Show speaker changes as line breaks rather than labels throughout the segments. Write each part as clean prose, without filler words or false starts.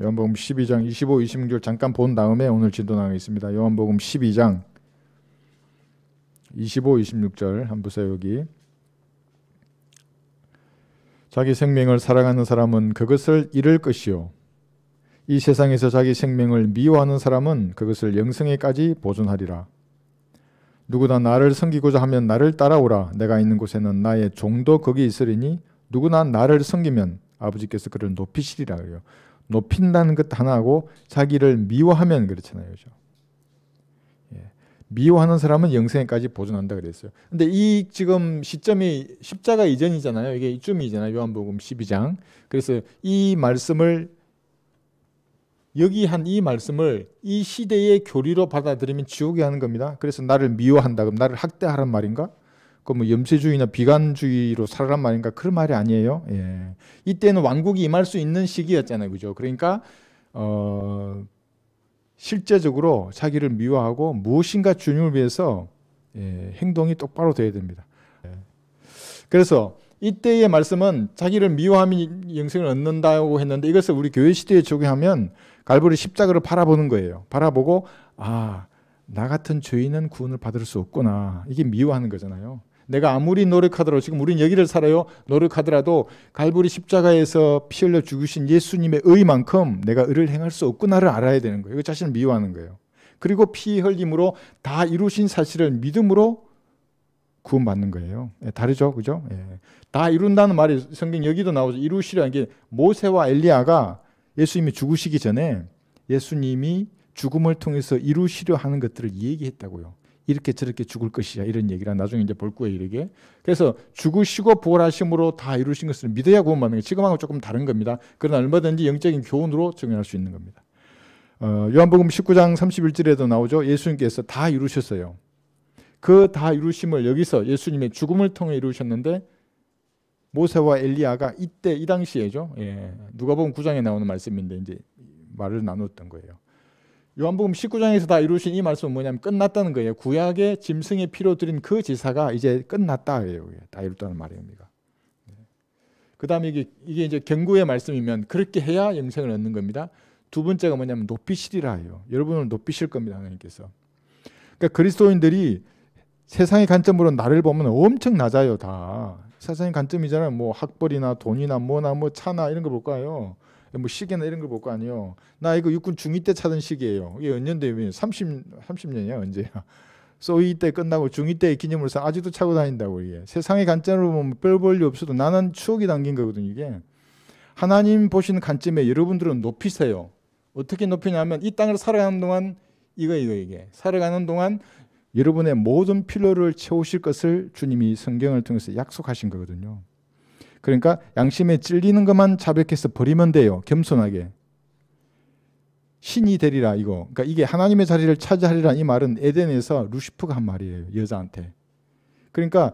요한복음 12장 25, 26절 잠깐 본 다음에 오늘 진도 나가겠습니다. 요한복음 12장 25, 26절 한번 보세요. 여기 자기 생명을 사랑하는 사람은 그것을 잃을 것이요 이 세상에서 자기 생명을 미워하는 사람은 그것을 영생에까지 보존하리라. 누구나 나를 섬기고자 하면 나를 따라오라. 내가 있는 곳에는 나의 종도 거기 있으리니 누구나 나를 섬기면 아버지께서 그를 높이시리라. 그래요. 높인다는 것 하나하고 자기를 미워하면 그렇잖아요. 그렇죠? 예. 미워하는 사람은 영생까지 보존한다 그랬어요. 근데 이 지금 시점이 십자가 이전이잖아요. 이게 이쯤이잖아요. 요한복음 12장. 그래서 이 말씀을 여기 한 이 말씀을 이 시대의 교리로 받아들이면 지옥에 하는 겁니다. 그래서 나를 미워한다. 그럼 나를 학대하란 말인가? 그 뭐 염세주의나 비관주의로 살아란 말인가? 그런 말이 아니에요. 예. 이때는 왕국이 임할 수 있는 시기였잖아요. 그죠? 그러니까 실제적으로 자기를 미워하고 무엇인가 주님을 위해서 행동이 똑바로 돼야 됩니다. 그래서 이때의 말씀은 자기를 미워하면 영생을 얻는다고 했는데 이것을 우리 교회 시대에 적용하면 갈보리 십자가를 바라보는 거예요. 바라보고 나 같은 죄인은 구원을 받을 수 없구나. 이게 미워하는 거잖아요. 내가 아무리 노력하더라도 지금 우리는 여기를 살아요. 노력하더라도 갈보리 십자가에서 피 흘려 죽으신 예수님의 의만큼 내가 의를 행할 수 없구나를 알아야 되는 거예요. 이거 자신을 미워하는 거예요. 그리고 피 흘림으로 다 이루신 사실을 믿음으로 구원받는 거예요. 다르죠, 그죠? 다 이룬다는 말이 성경 여기도 나오죠. 이루시라는 게 모세와 엘리야가 예수님이 죽으시기 전에 예수님이 죽음을 통해서 이루시려 하는 것들을 얘기했다고요. 이렇게 저렇게 죽을 것이야 이런 얘기를 나중에 이제 볼 거예요. 이렇게. 그래서 죽으시고 부활하심으로 다 이루신 것을 믿어야 구원받는 거예요. 지금하고 조금 다른 겁니다. 그러나 얼마든지 영적인 교훈으로 적용할 수 있는 겁니다. 요한복음 19장 31절에도 나오죠. 예수님께서 다 이루셨어요. 그 다 이루심을 여기서 예수님의 죽음을 통해 이루셨는데 모세와 엘리야가 이때 이 당시에죠. 누가복음 9장에 나오는 말씀인데 이제 말을 나눴던 거예요. 요한복음 19장에서 다 이루신 이 말씀은 뭐냐면 끝났다는 거예요. 구약의 짐승의 피로 드린 그 제사가 이제 끝났다예요. 다 이뤘다는 말입니다. 그다음에 이게 이제 경고의 말씀이면 그렇게 해야 영생을 얻는 겁니다. 두 번째가 뭐냐면 높이시리라 해요. 여러분을 높이실 겁니다. 하나님께서. 그러니까 그리스도인들이 세상의 관점으로 나를 보면 엄청 낮아요. 다 세상의 관점이잖아요. 뭐 학벌이나 돈이나 뭐나 뭐 차나 이런 거 볼 거예요. 뭐 시계나 이런 걸 볼 거 아니에요. 나 이거 육군 중위 때 차던 시계예요. 이게 언젠데 30년이야 언제야. 소위 때 끝나고 중위 때 기념으로서 아직도 차고 다닌다고. 이게 세상의 관점으로 보면 별 볼일 없어도 나는 추억이 담긴 거거든요. 이게 하나님 보시는 관점에 여러분들은 높이세요. 어떻게 높이냐면 이 땅을 살아가는 동안 이게 살아가는 동안 여러분의 모든 필요를 채우실 것을 주님이 성경을 통해서 약속하신 거거든요. 그러니까 양심에 찔리는 것만 자백해서 버리면 돼요. 겸손하게. 신이 되리라 이거. 그러니까 이게 하나님의 자리를 차지하리라 이 말은 에덴에서 루시퍼가 한 말이에요. 여자한테. 그러니까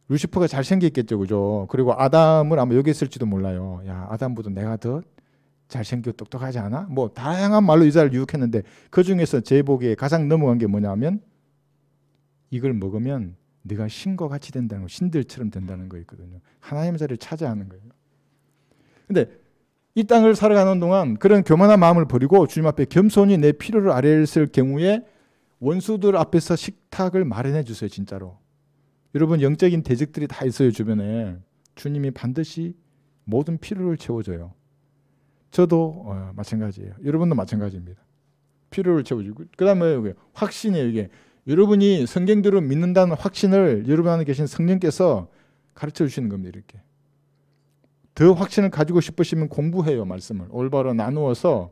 루시퍼가 잘생겼겠죠. 그죠? 그리고 아담을 아마 여기 있을지도 몰라요. 야, 아담보다 내가 더 잘생기고 똑똑하지 않아? 뭐 다양한 말로 여자를 유혹했는데 그중에서 제 보기에 가장 넘어간 게 뭐냐면 이걸 먹으면 네가 신과 같이 된다는 거, 신들처럼 된다는 거 있거든요. 하나님의 자리를 차지하는 거예요. 근데 이 땅을 살아가는 동안 그런 교만한 마음을 버리고 주님 앞에 겸손히 내 필요를 아뢰었을 경우에 원수들 앞에서 식탁을 마련해 주세요. 진짜로. 여러분 영적인 대적들이 다 있어요. 주변에. 주님이 반드시 모든 필요를 채워줘요. 저도 마찬가지예요. 여러분도 마찬가지입니다. 필요를 채워주고 그 다음에 확신이에요. 이게 여러분이 성경대로 믿는다는 확신을 여러분 안에 계신 성령께서 가르쳐 주시는 겁니다. 이렇게. 더 확신을 가지고 싶으시면 공부해요. 말씀을. 올바로 나누어서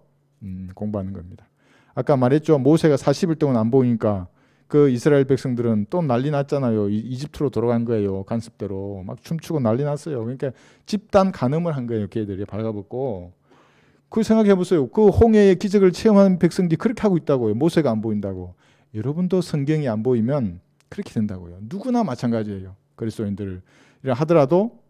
공부하는 겁니다. 아까 말했죠. 모세가 40일 동안 안 보이니까 그 이스라엘 백성들은 또 난리 났잖아요. 이집트로 돌아간 거예요. 관습대로. 막 춤추고 난리 났어요. 그러니까 집단 간음을 한 거예요. 걔들이 발가벗고. 그 생각해 보세요. 그 홍해의 기적을 체험하는 백성들이 그렇게 하고 있다고요. 모세가 안 보인다고. 여러분도 성경이 안 보이면 그렇게 된다고요. 누구나 마찬가지예요. 그리스도인들 하더라도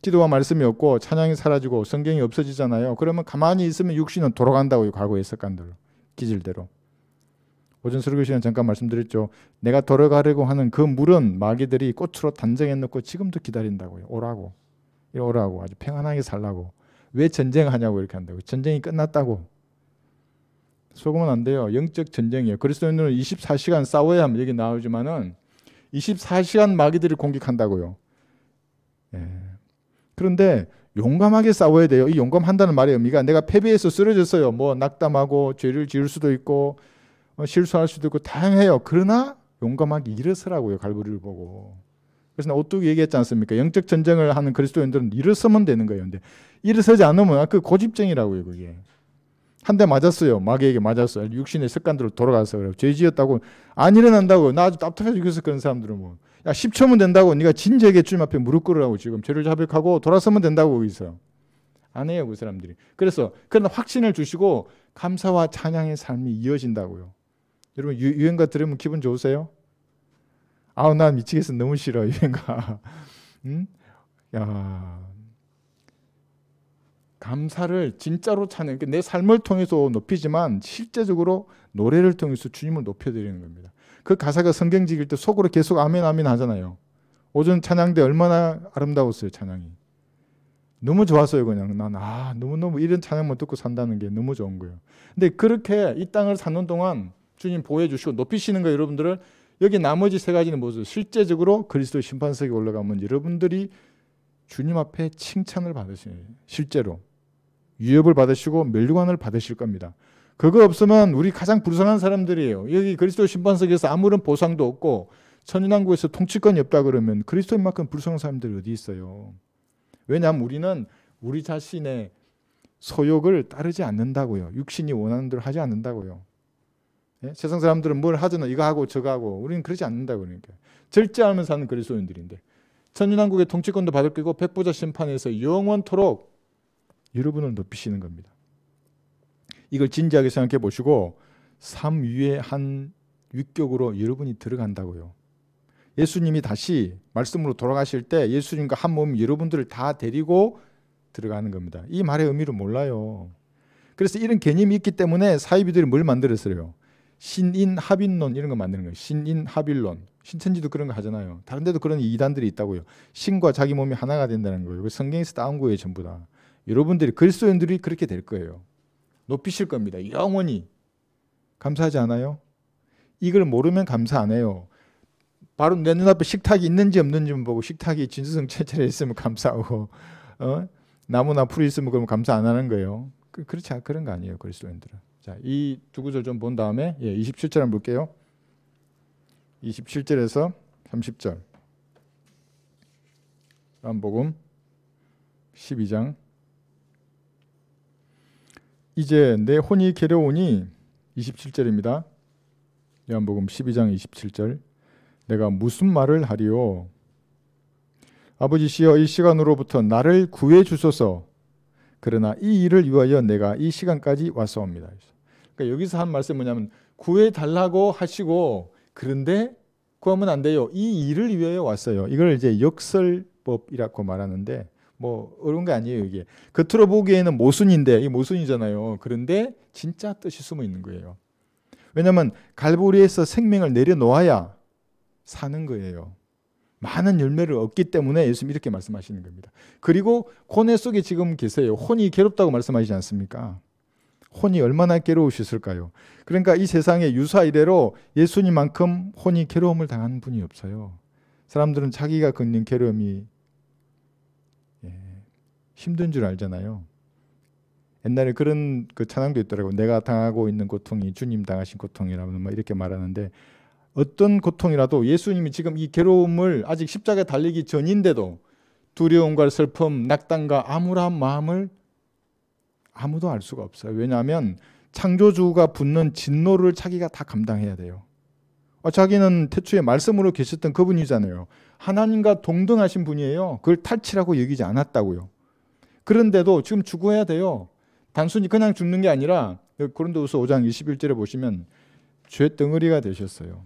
기도와 말씀이 없고 찬양이 사라지고 성경이 없어지잖아요. 그러면 가만히 있으면 육신은 돌아간다고요. 과거의 습관대로. 기질대로. 오전 설교 시간 잠깐 말씀드렸죠. 내가 돌아가려고 하는 그 물은 마귀들이 꽃으로 단정해 놓고 지금도 기다린다고요. 오라고. 아주 평안하게 살라고. 왜 전쟁하냐고 이렇게 한다고. 전쟁이 끝났다고. 속으면 안 돼요. 영적 전쟁이에요. 그리스도인들은 24시간 싸워야 하면 여기 나오지만은 24시간 마귀들을 공격한다고요. 예. 그런데 용감하게 싸워야 돼요. 이 용감한다는 말의 의미가 내가 패배해서 쓰러졌어요. 뭐 낙담하고 죄를 지을 수도 있고 실수할 수도 있고 다양해요. 그러나 용감하게 일어서라고요. 갈보리를 보고. 그래서 오뚜기 얘기했지 않습니까? 영적 전쟁을 하는 그리스도인들은 일어서면 되는 거예요. 근데 일어서지 않으면 그 고집쟁이라고요. 그게. 한 대 맞았어요. 마귀에게 맞았어요. 육신의 습관대로 돌아가서 그래요. 죄 지었다고 안 일어난다고. 나 아주 답답해 죽겠어. 그런 사람들은 뭐. 야 10초면 된다고. 네가 진지하게 주님 앞에 무릎 꿇으라고 지금 죄를 자백하고 돌아서면 된다고 거기서. 안 해요. 그 사람들이. 그래서 그런 확신을 주시고 감사와 찬양의 삶이 이어진다고요. 여러분 유행가 들으면 기분 좋으세요? 아우 나 미치겠어. 너무 싫어. 유행가. 응? 야, 감사를 진짜로 찬양. 내 삶을 통해서 높이지만 실제적으로 노래를 통해서 주님을 높여드리는 겁니다. 그 가사가 성경 지킬 때 속으로 계속 아멘 아멘 하잖아요. 오전 찬양대 얼마나 아름다웠어요. 찬양이. 너무 좋았어요. 그냥 난 너무너무 이런 찬양만 듣고 산다는 게 너무 좋은 거예요. 근데 그렇게 이 땅을 사는 동안 주님 보호해 주시고 높이시는 거 여러분들을 여기 나머지 세 가지는 뭐죠? 실제적으로 그리스도 심판석에 올라가면 여러분들이 주님 앞에 칭찬을 받으시는 거예요. 실제로. 위협을 받으시고 멸류관을 받으실 겁니다. 그거 없으면 우리 가장 불쌍한 사람들이에요. 여기 그리스도 심판석에서 아무런 보상도 없고 천인왕국에서 통치권이 없다 그러면 그리스도인만큼 불쌍한 사람들이 어디 있어요. 왜냐하면 우리는 우리 자신의 소욕을 따르지 않는다고요. 육신이 원하는 대로 하지 않는다고요. 예? 세상 사람들은 뭘 하잖아. 이거 하고 저거 하고. 우리는 그러지 않는다고 그러니까. 절제하면서 사는 그리스도인들인데 천인왕국의 통치권도 받을 거고 백보자 심판에서 영원토록 여러분을 높이시는 겁니다. 이걸 진지하게 생각해 보시고 삶 위에 한 위격으로 여러분이 들어간다고요. 예수님이 다시 말씀으로 돌아가실 때 예수님과 한 몸 여러분들을 다 데리고 들어가는 겁니다. 이 말의 의미를 몰라요. 그래서 이런 개념이 있기 때문에 사이비들이 뭘 만들었어요? 신인합일론 이런 거 만드는 거예요. 신인합일론. 신천지도 그런 거 하잖아요. 다른 데도 그런 이단들이 있다고요. 신과 자기 몸이 하나가 된다는 거예요. 성경에서 따온 거예요. 전부 다. 여러분들이 그리스도인들이 그렇게 될 거예요. 높이실 겁니다. 영원히. 감사하지 않아요? 이걸 모르면 감사 안 해요. 바로 내 눈앞에 식탁이 있는지 없는지 보고 식탁이 진수성찬차려 있으면 감사하고 나무나 풀이 있으면 그러면 감사 안 하는 거예요. 그렇지 그런 거 아니에요. 그리스도인들은. 자, 이 두 구절 좀 본 다음에 27절 한번 볼게요. 27절에서 30절. 요한복음 12장. 이제 내 혼이 괴로우니 27절입니다. 요한복음 12장 27절. 내가 무슨 말을 하리요? 아버지시여 이 시간으로부터 나를 구해 주소서. 그러나 이 일을 위하여 내가 이 시간까지 왔사옵니다. 그러니까 여기서 한 말씀은 뭐냐면 구해 달라고 하시고 그런데 구하면 안 돼요. 이 일을 위하여 왔어요. 이걸 이제 역설법이라고 말하는데 뭐 어려운 게 아니에요. 이게 겉으로 보기에는 모순인데 이 모순이잖아요. 그런데 진짜 뜻이 숨어 있는 거예요. 왜냐하면 갈보리에서 생명을 내려놓아야 사는 거예요. 많은 열매를 얻기 때문에 예수님이 이렇게 말씀하시는 겁니다. 그리고 고뇌 속에 지금 계세요. 혼이 괴롭다고 말씀하시지 않습니까? 혼이 얼마나 괴로우셨을까요? 그러니까 이 세상에 유사 이래로 예수님만큼 혼이 괴로움을 당하는 분이 없어요. 사람들은 자기가 겪는 괴로움이 힘든 줄 알잖아요. 옛날에 그런 그 찬양도 있더라고요. 내가 당하고 있는 고통이 주님 당하신 고통이라면 뭐 이렇게 말하는데 어떤 고통이라도 예수님이 지금 이 괴로움을 아직 십자가에 달리기 전인데도 두려움과 슬픔, 낙담과 암울한 마음을 아무도 알 수가 없어요. 왜냐하면 창조주가 붙는 진노를 자기가 다 감당해야 돼요. 자기는 태초에 말씀으로 계셨던 그분이잖아요. 하나님과 동등하신 분이에요. 그걸 탈취라고 여기지 않았다고요. 그런데도 지금 죽어야 돼요. 단순히 그냥 죽는 게 아니라 고린도후서 5장 21절에 보시면 죄 덩어리가 되셨어요.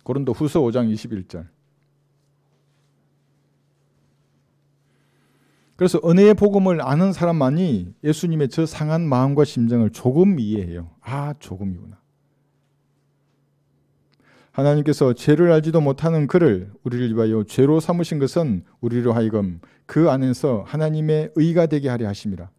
고린도후서 5장 21절. 그래서 은혜의 복음을 아는 사람만이 예수님의 저 상한 마음과 심정을 조금 이해해요. 조금이구나. 하나님께서 죄를 알지도 못하는 그를 우리를 위하여 죄로 삼으신 것은 우리로 하여금 그 안에서 하나님의 의가 되게 하려 하심이라.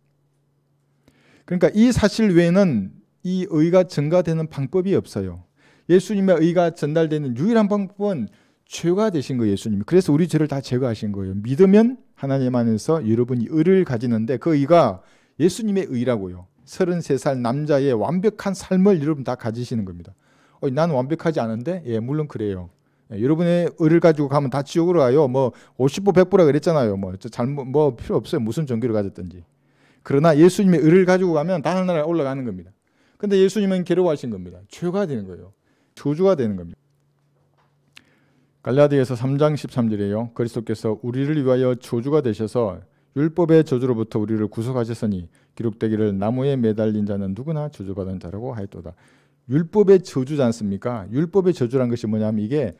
그러니까 이 사실 외에는 이 의가 증가되는 방법이 없어요. 예수님의 의가 전달되는 유일한 방법은 죄가 되신 거예요. 예수님이. 그래서 우리 죄를 다 제거하신 거예요. 믿으면 하나님 안에서 여러분이 의를 가지는데 그 의가 예수님의 의라고요. 33살 남자의 완벽한 삶을 여러분 다 가지시는 겁니다. 난 완벽하지 않은데? 예, 물론 그래요. 예, 여러분의 의를 가지고 가면 다 지옥으로 가요. 뭐 50보 100보라 그랬잖아요. 뭐 잘못 뭐 필요 없어요. 무슨 종교를 가졌든지. 그러나 예수님의 의를 가지고 가면 다 하늘나라에 올라가는 겁니다. 근데 예수님은 괴로워하신 겁니다. 죄가 되는 거예요. 저주가 되는 겁니다. 갈라디아서 3장 13절이에요. 그리스도께서 우리를 위하여 저주가 되셔서 율법의 저주로부터 우리를 구속하셨으니 기록되기를 나무에 매달린 자는 누구나 저주받은 자라고 하였도다. 율법의 저주지 않습니까? 율법의 저주란 것이 뭐냐면 이게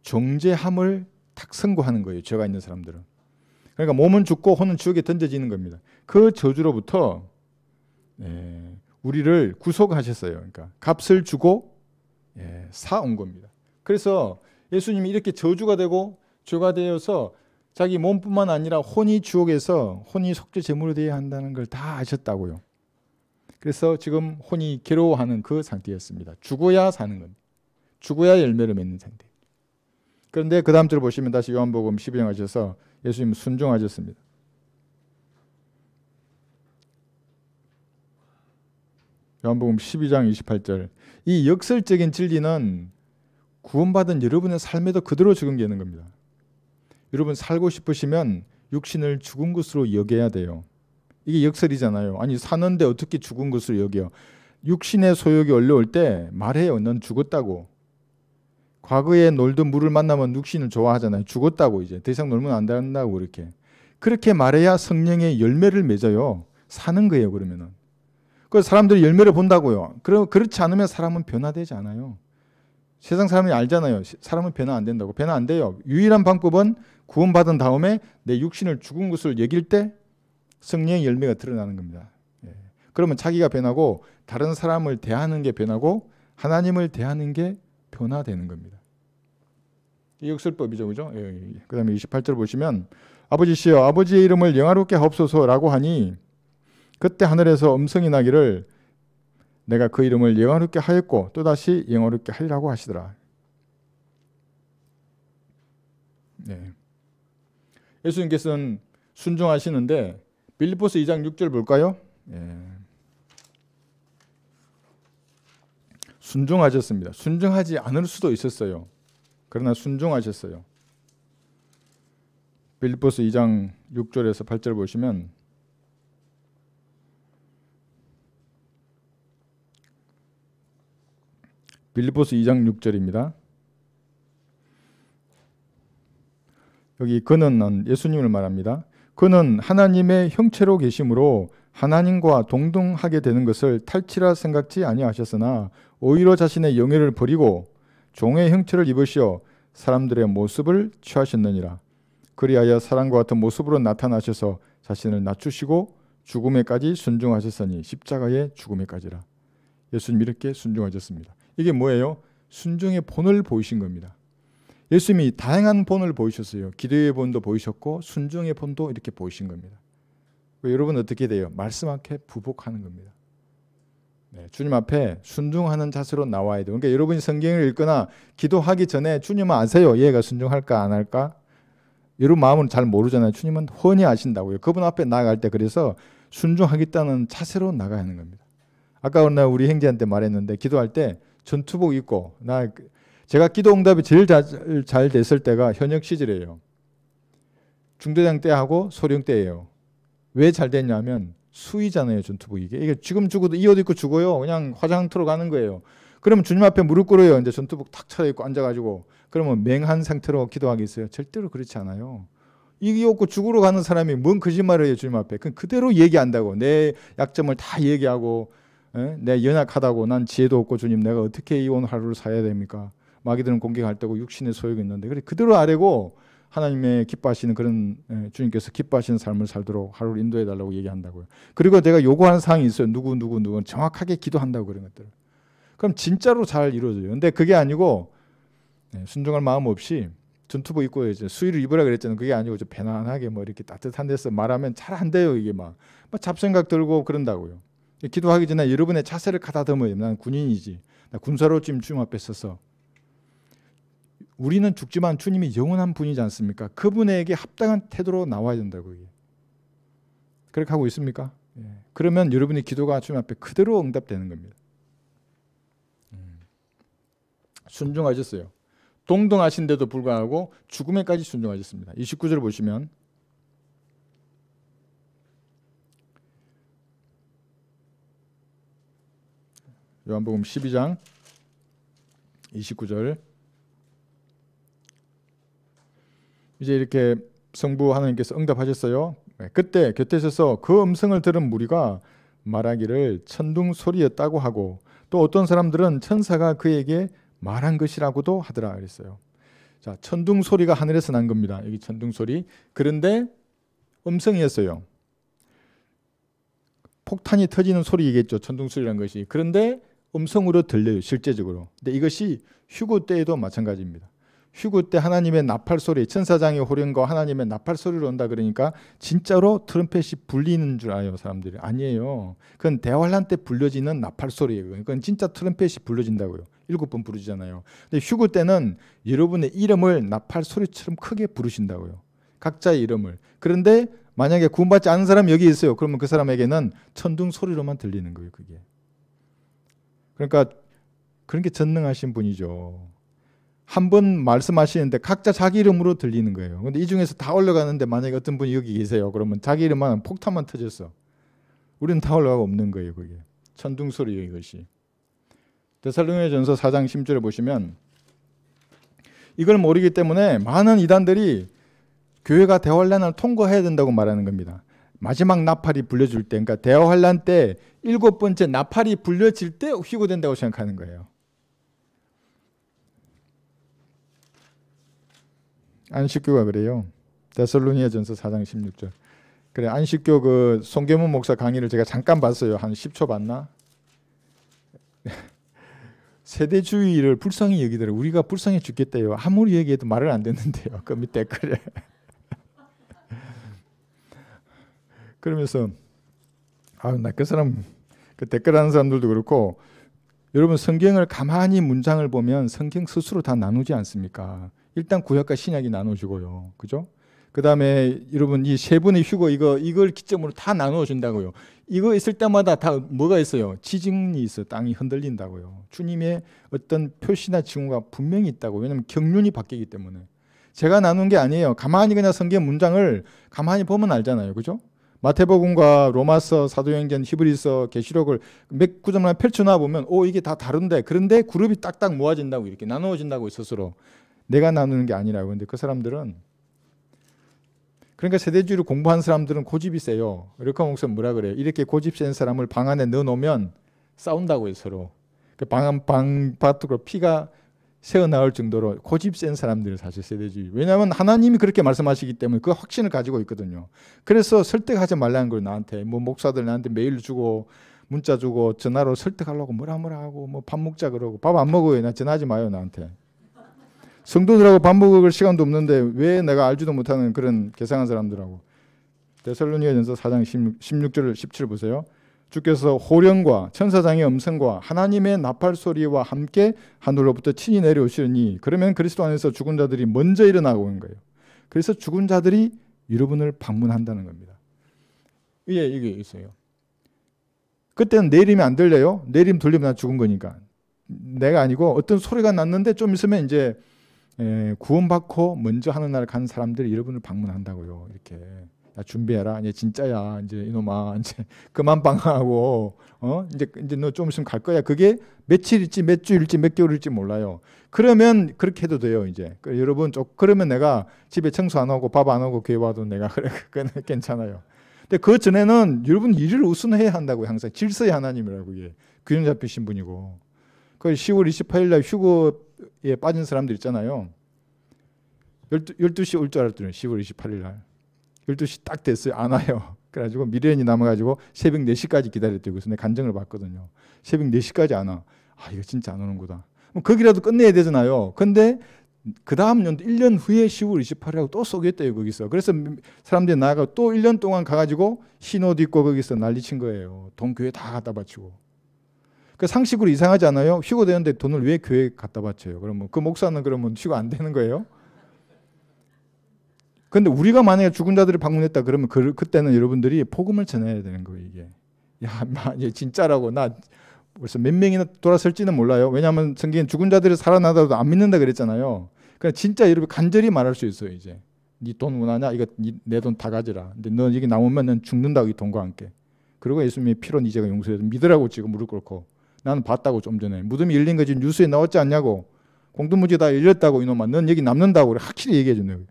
정죄함을 딱 선고하는 거예요. 죄가 있는 사람들은. 그러니까 몸은 죽고 혼은 지옥에 던져지는 겁니다. 그 저주로부터 우리를 구속하셨어요. 그러니까 값을 주고 사온 겁니다. 그래서 예수님이 이렇게 저주가 되고 죄가 되어서 자기 몸뿐만 아니라 혼이 지옥에서 혼이 속죄 제물이 되어야 한다는 걸 다 아셨다고요. 그래서 지금 혼이 괴로워하는 그 상태였습니다. 죽어야 사는 겁니다. 죽어야 열매를 맺는 상태. 그런데 그 다음 절 보시면 다시 요한복음 12장 하셔서 예수님 순종하셨습니다. 요한복음 12장 28절. 이 역설적인 진리는 구원받은 여러분의 삶에도 그대로 적용되는 겁니다. 여러분 살고 싶으시면 육신을 죽은 것으로 여겨야 돼요. 이게 역설이잖아요. 아니 사는데 어떻게 죽은 것으로 여겨? 육신의 소욕이 올라올 때 말해요. 넌 죽었다고. 과거에 놀던 물을 만나면 육신을 좋아하잖아요. 죽었다고 이제. 더 이상 놀면 안 된다고 그렇게 말해야 성령의 열매를 맺어요. 사는 거예요. 그러면은. 그 사람들이 열매를 본다고요. 그렇지 않으면 사람은 변화되지 않아요. 세상 사람이 알잖아요. 사람은 변화 안 된다고. 변화 안 돼요. 유일한 방법은 구원받은 다음에 내 육신을 죽은 것을 여길 때 성령의 열매가 드러나는 겁니다. 그러면 자기가 변하고 다른 사람을 대하는 게 변하고 하나님을 대하는 게 변화되는 겁니다. 이 역설법이죠. 그죠? 그 다음에 28절 보시면 아버지시여 아버지의 이름을 영화롭게 하옵소서라고 하니 그때 하늘에서 음성이 나기를 내가 그 이름을 영화롭게 하였고 또다시 영화롭게 하리라고 하시더라. 예수님께서는 순종하시는데 빌립보서 2장 6절 볼까요? 순종하셨습니다. 순종하지 않을 수도 있었어요. 그러나 순종하셨어요. 빌립보서 2장 6절에서 8절 보시면 빌립보서 2장 6절입니다. 여기 그는 예수님을 말합니다. 그는 하나님의 형체로 계심으로 하나님과 동등하게 되는 것을 탈취라 생각지 아니하셨으나 오히려 자신의 영예를 버리고 종의 형체를 입으시어 사람들의 모습을 취하셨느니라. 그리하여 사람과 같은 모습으로 나타나셔서 자신을 낮추시고 죽음에까지 순종하셨으니 십자가의 죽음에까지라. 예수님 이렇게 순종하셨습니다. 이게 뭐예요? 순종의 본을 보이신 겁니다. 예수님이 다양한 본을 보이셨어요. 기도의 본도 보이셨고 순종의 본도 이렇게 보이신 겁니다. 여러분 어떻게 돼요? 말씀 앞에 부복하는 겁니다. 주님 앞에 순종하는 자세로 나와야 돼요. 그러니까 여러분이 성경을 읽거나 기도하기 전에 주님은 아세요? 얘가 순종할까 안 할까? 여러분 마음은 잘 모르잖아요. 주님은 훤히 아신다고요. 그분 앞에 나아갈 때 그래서 순종하겠다는 자세로 나가야 하는 겁니다. 아까 우리 형제한테 말했는데 기도할 때 전투복 입고 제가 기도 응답이 제일 잘 됐을 때가 현역 시절이에요. 중대장 때하고 소령 때예요. 왜 잘 됐냐면 수의잖아요. 전투복 이게 지금 죽어도 이 옷 입고 죽어요. 그냥 화장터로 가는 거예요. 그러면 주님 앞에 무릎 꿇어요. 이제 전투복 탁 차려입고 앉아가지고 그러면 맹한 상태로 기도하겠어요? 절대로 그렇지 않아요. 이 옷 입고 죽으러 가는 사람이 뭔 거짓말을 해요. 주님 앞에. 그대로 얘기한다고. 내 약점을 다 얘기하고 내 연약하다고 난 지혜도 없고 주님 내가 어떻게 이 오늘 하루를 살아야 됩니까? 마귀들은 공격할 때고 육신의 소욕이 있는데 그대로 아뢰고 하나님의 기뻐하시는 그런 주님께서 기뻐하시는 삶을 살도록 하루를 인도해 달라고 얘기한다고요. 그리고 내가 요구하는 사항이 있어요. 누구 정확하게 기도한다고 그런 것들. 그럼 진짜로 잘 이루어져요. 근데 그게 아니고 순종할 마음 없이 전투복 입고 이제 수의를 입으라 그랬잖아요. 그게 아니고 좀 편안하게 뭐 이렇게 따뜻한 데서 말하면 잘 안 돼요. 이게 막 잡생각 들고 그런다고요. 기도하기 전에 여러분의 자세를 가다듬어요. 난 군인이지. 나 군사로 지금 주님 앞에 서서 우리는 죽지만 주님이 영원한 분이지 않습니까? 그분에게 합당한 태도로 나와야 된다고. 이게. 그렇게 하고 있습니까? 그러면 여러분의 기도가 주님 앞에 그대로 응답되는 겁니다. 순종하셨어요. 동등하신데도 불구하고 죽음에까지 순종하셨습니다. 29절 보시면 요한복음 12장 29절 이제 이렇게 성부 하나님께서 응답하셨어요. 그때 곁에 서서 그 음성을 들은 무리가 말하기를 천둥 소리였다고 하고 또 어떤 사람들은 천사가 그에게 말한 것이라고도 하더라 그랬어요. 자, 천둥 소리가 하늘에서 난 겁니다. 여기 천둥 소리. 그런데 음성이었어요. 폭탄이 터지는 소리이겠죠. 천둥 소리란 것이. 그런데 음성으로 들려요. 실제적으로. 근데 이것이 휴거 때에도 마찬가지입니다. 휴거 때 하나님의 나팔 소리, 천사장의 호령과 하나님의 나팔 소리로 온다 그러니까 진짜로 트럼펫이 불리는 줄 알아요. 사람들이. 아니에요. 그건 대환란 때 불려지는 나팔 소리예요. 그건 진짜 트럼펫이 불려진다고요. 7번 부르잖아요. 근데 휴거 때는 여러분의 이름을 나팔 소리처럼 크게 부르신다고요. 각자의 이름을. 그런데 만약에 구원받지 않은 사람이 여기 있어요. 그러면 그 사람에게는 천둥 소리로만 들리는 거예요. 그게. 그러니까 그런 게 전능하신 분이죠. 한 번 말씀하시는데 각자 자기 이름으로 들리는 거예요. 그런데 이 중에서 다 올라가는데 만약에 어떤 분이 여기 계세요. 그러면 자기 이름만 폭탄만 터졌어. 우리는 다 올라가고 없는 거예요. 그게. 천둥 소리예요. 이것이. 데살로니가전서 4장 10절에 보시면 이걸 모르기 때문에 많은 이단들이 교회가 대환란을 통과해야 된다고 말하는 겁니다. 마지막 나팔이 불려줄 때, 그러니까 대환란 때 7번째 나팔이 불려질 때 휴거된다고 생각하는 거예요. 안식교가 그래요. 데살로니가전서 4장 16절. 그래, 안식교 그 송계문 목사 강의를 제가 잠깐 봤어요. 한 10초 봤나? 세대주의를 불쌍히 여기더라고요. 우리가 불쌍해 죽겠대요. 아무리 얘기해도 말을 안 듣는데요. 그 밑에 댓글에. 그러면서 나 그 사람 그 댓글하는 사람들도 그렇고 여러분 성경을 가만히 문장을 보면 성경 스스로 다 나누지 않습니까? 일단 구약과 신약이 나눠지고요. 그죠? 그 다음에 여러분 이 세 분의 휴거 이걸 기점으로 다 나누어 준다고요. 이거 있을 때마다 다 뭐가 있어요? 지진이 있어요. 땅이 흔들린다고요. 주님의 어떤 표시나 징후가 분명히 있다고. 왜냐하면 경륜이 바뀌기 때문에. 제가 나눈 게 아니에요. 가만히 그냥 성경 문장을 가만히 보면 알잖아요. 그죠? 마태복음과 로마서, 사도행전, 히브리서, 계시록을 몇 구절만 펼쳐놔 보면 이게 다 다른데 그런데 그룹이 딱딱 모아진다고 이렇게 나누어진다고 스스로. 내가 나누는 게 아니라고. 근데 그 사람들은 그러니까 세대주의를 공부한 사람들은 고집이 세요. 이렇게 목사 뭐라 그래요? 이렇게 고집 센 사람을 방 안에 넣어놓으면 싸운다고요 서로. 방 밖으로 피가 새어나올 정도로 고집 센 사람들이 사실 세대주의. 왜냐하면 하나님이 그렇게 말씀하시기 때문에 그 확신을 가지고 있거든요. 그래서 설득하지 말라는 걸 나한테 뭐 목사들 나한테 메일 주고 문자 주고 전화로 설득하려고 뭐라 하고 뭐 밥 먹자 그러고 밥 안 먹어요. 나 전화하지 마요 나한테. 성도들하고 밥 먹을 시간도 없는데 왜 내가 알지도 못하는 그런 개상한 사람들하고. 데살로니가전서 4장 16절 17 보세요. 주께서 호령과 천사장의 음성과 하나님의 나팔 소리와 함께 하늘로부터 친히 내려오시니 그러면 그리스도 안에서 죽은 자들이 먼저 일어나고 오는 거예요. 그래서 죽은 자들이 여러분을 방문한다는 겁니다. 이게 있어요. 그때는 내 이름이 안 들려요. 내 이름 들리면 나 죽은 거니까. 내가 아니고 어떤 소리가 났는데 좀 있으면 이제 구원받고 먼저 하늘나라 간 사람들이 여러분을 방문한다고요. 이렇게. 야, 준비해라. 이제 진짜야. 이제 이놈아. 이제 그만 방황하고 이제 너 좀 있으면 갈 거야. 그게 며칠일지 몇 주일지 몇 개월일지 몰라요. 그러면 그렇게 해도 돼요. 이제 여러분 그러면 내가 집에 청소 안 하고 밥 안 하고 교회 와도 내가 그래 괜찮아요. 근데 그 전에는 여러분 일을 우선해야 한다고 항상 질서의 하나님이라고 이게 균형 잡히신 분이고. 그 10월 28일 날 휴거에 빠진 사람들 있잖아요. 12시 올 줄 알았더니 10월 28일 날. 12시 딱 됐어요. 안 와요. 그래가지고 미련이 남아가지고 새벽 4시까지 기다렸대요. 그래서 내가 간증을 봤거든요. 새벽 4시까지 안 와. 이거 진짜 안 오는구나. 거기라도 끝내야 되잖아요. 근데 그 다음 연도 1년 후에 10월 28일하고 또 쏘겠대요 거기서. 그래서 사람들이 나가 또 1년 동안 가가지고 흰 옷 입고 거기서 난리친 거예요. 돈 교회 다 갖다 바치고. 그 상식으로 이상하지 않아요? 휴고 되는데 돈을 왜 교회에 갖다 바쳐요? 그러면 그 목사는 그러면 휴가 안 되는 거예요? 근데 우리가 만약에 죽은 자들을 방문했다 그러면 그때는 여러분들이 복음을 전해야 되는 거예요. 이게 얘 진짜라고. 나 벌써 몇 명이나 돌아설지는 몰라요. 왜냐하면 성경에 죽은 자들이 살아나더라도 안 믿는다 그랬잖아요. 그러니까 진짜 여러분 간절히 말할 수 있어요. 이제 네 돈 원하냐? 이거 내 돈 다 가져라. 근데 너 여기 남으면 넌 죽는다고 이 돈과 함께. 그리고 예수님의 피로 네 죄가 용서해. 믿으라고 지금 무릎 꿇고. 나는 봤다고 좀 전에. 무덤이 열린 거 지금 뉴스에 나왔지 않냐고. 공동무지 다 열렸다고 이놈아. 넌 여기 남는다고 확실히 얘기해 주는 거예요.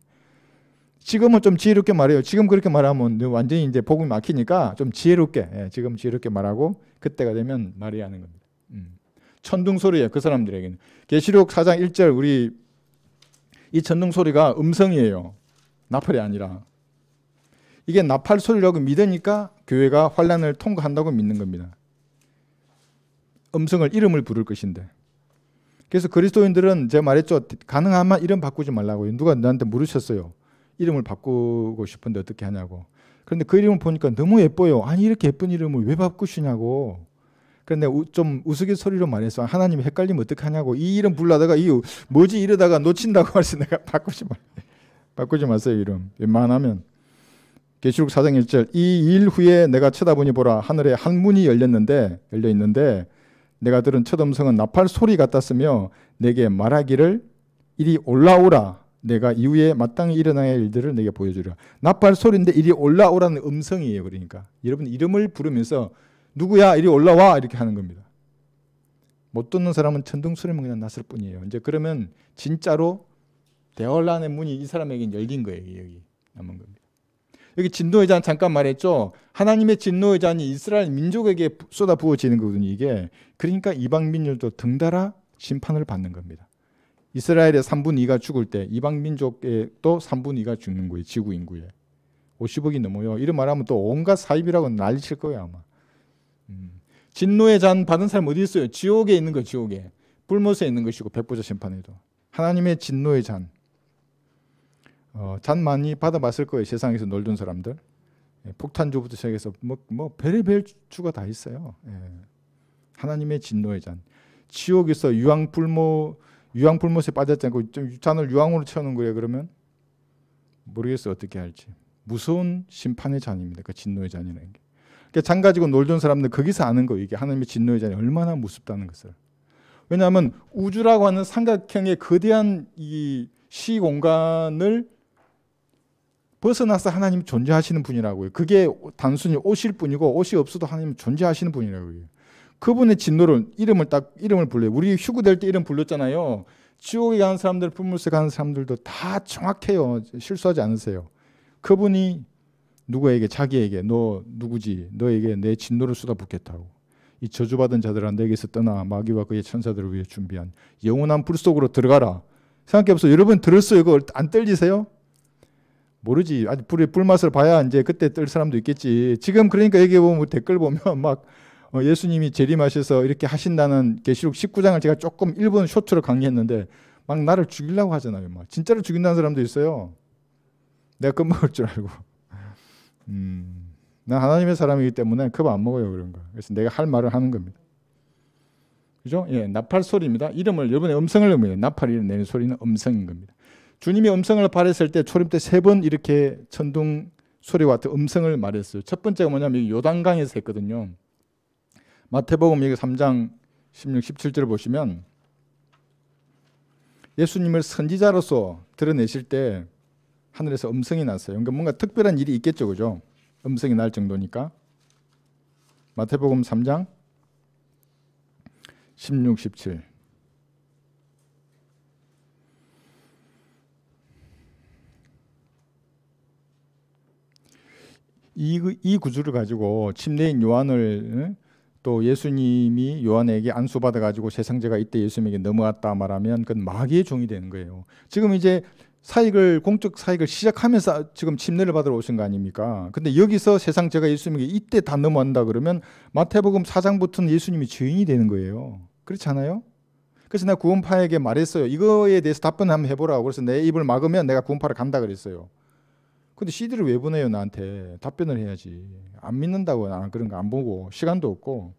지금은 좀 지혜롭게 말해요. 지금 그렇게 말하면 완전히 이제 복음이 막히니까 좀 지혜롭게, 지금 지혜롭게 말하고 그때가 되면 말해야 하는 겁니다. 천둥 소리예요. 그 사람들에게는. 계시록 4장 1절 우리 이 천둥 소리가 음성이에요. 나팔이 아니라. 이게 나팔 소리라고 믿으니까 교회가 환난을 통과한다고 믿는 겁니다. 음성을 이름을 부를 것인데. 그래서 그리스도인들은 제가 말했죠. 가능하면 이름 바꾸지 말라고요. 누가 나한테 물으셨어요. 이름을 바꾸고 싶은데 어떻게 하냐고. 그런데 그 이름을 보니까 너무 예뻐요. 아니 이렇게 예쁜 이름을 왜 바꾸시냐고. 그런데 좀 우스갯소리로 말해서 하나님이 헷갈리면 어떻게 하냐고. 이 이름 불러다가 이 뭐지 이러다가 놓친다고 해서 내가 바꾸지 마세요 이름. 웬만하면. 계시록 4장 1절 이 일 후에 내가 쳐다보니 보라 하늘에 한 문이 열려 있는데 내가 들은 첫 음성은 나팔 소리 같았으며 내게 말하기를 이리 올라오라. 내가 이후에 마땅히 일어나야 할 일들을 내게 보여주리라. 나팔 소리인데 이리 올라오라는 음성이에요. 그러니까 여러분 이름을 부르면서 누구야 이리 올라와 이렇게 하는 겁니다. 못 듣는 사람은 천둥 소리만 그냥 났을 뿐이에요. 이제 그러면 진짜로 대환란의 문이 이 사람에게 열린 거예요. 여기 남은 겁니다. 여기 진노의 잔 잠깐 말했죠. 하나님의 진노의 잔이 이스라엘 민족에게 쏟아 부어지는 거거든요. 이게 그러니까 이방 민족도 등달아 심판을 받는 겁니다. 이스라엘의 3분의 2가 죽을 때 이방 민족의 또 3분의 2가 죽는 거예요. 지구 인구에. 50억이 넘어요. 이런 말하면 또 온갖 사입이라고 난리칠 거예요 아마. 진노의 잔 받은 사람 어디 있어요? 지옥에 있는 거 지옥에. 불못에 있는 것이고 백보자 심판에도. 하나님의 진노의 잔. 잔 많이 받아봤을 거예요. 세상에서 놀던 사람들. 폭탄주부터 시작해서 뭐 별의별 주가 다 있어요. 하나님의 진노의 잔. 지옥에서 유황불못에 빠졌지 않고 좀 잔을 유황으로 채우는 거예요. 그러면 모르겠어요. 어떻게 할지. 무서운 심판의 잔입니다. 그 진노의 잔이라는 게. 그러니까 잔 가지고 놀던 사람들 거기서 아는 거예요. 이게 하나님의 진노의 잔이 얼마나 무섭다는 것을. 왜냐하면 우주라고 하는 삼각형의 거대한 이 시공간을 벗어나서 하나님이 존재하시는 분이라고요. 그게 단순히 옷일 뿐이고 옷이 없어도 하나님이 존재하시는 분이라고요. 그분의 진노를 이름을 불러요. 우리 휴구될 때 이름 불렀잖아요. 지옥에 가는 사람들, 불못에 가는 사람들도 다 정확해요. 실수하지 않으세요. 그분이 누구에게 자기에게 너 누구지? 너에게 내 진노를 쏟아붓겠다고. 이 저주받은 자들아 내게서 떠나 마귀와 그의 천사들을 위해 준비한 영원한 불 속으로 들어가라. 생각해보세요. 여러분 들었어요? 이거 안 떨리세요? 모르지. 아직 불맛을 봐야 이제 그때 뜰 사람도 있겠지. 지금 그러니까 여기 보면 댓글 보면 막 예수님이 재림하셔서 이렇게 하신다는 계시록 19장을 제가 조금 일본 쇼트로 강의했는데 막 나를 죽이려고 하잖아요. 막 진짜로 죽인다는 사람도 있어요. 내가 겁먹을 줄 알고. 난 하나님의 사람이기 때문에 겁 안 먹어요. 그런 거. 그래서 내가 할 말을 하는 겁니다. 그죠? 예, 나팔 소리입니다. 이름을 여러분의 음성을 내면 나팔이 내는 소리는 음성인 겁니다. 주님이 음성을 발했을 때 초림 때 3번 이렇게 천둥 소리와 같은 음성을 말했어요. 첫 번째가 뭐냐면 요단강에서 했거든요. 마태복음 여기 3장 16, 17절을 보시면 예수님을 선지자로서 드러내실 때 하늘에서 음성이 났어요. 그러니까 뭔가 특별한 일이 있겠죠. 그죠? 음성이 날 정도니까. 마태복음 3장 16, 17. 이 구주를 가지고 침례인 요한을 또 예수님이 요한에게 안수받아가지고 세상죄가 이때 예수님에게 넘어왔다 말하면 그건 마귀의 종이 되는 거예요. 지금 이제 공적 사역을 시작하면서 지금 침례를 받으러 오신 거 아닙니까? 근데 여기서 세상죄가 예수님에게 이때 다 넘어간다 그러면 마태복음 4장부터는 예수님이 죄인이 되는 거예요. 그렇지 않아요? 그래서 내가 구원파에게 말했어요. 이거에 대해서 답변을 한번 해보라고. 그래서 내 입을 막으면 내가 구원파를 간다 그랬어요. 근데 CD를 왜 보내요 나한테? 답변을 해야지. 안 믿는다고 나는 그런 거 안 보고 시간도 없고.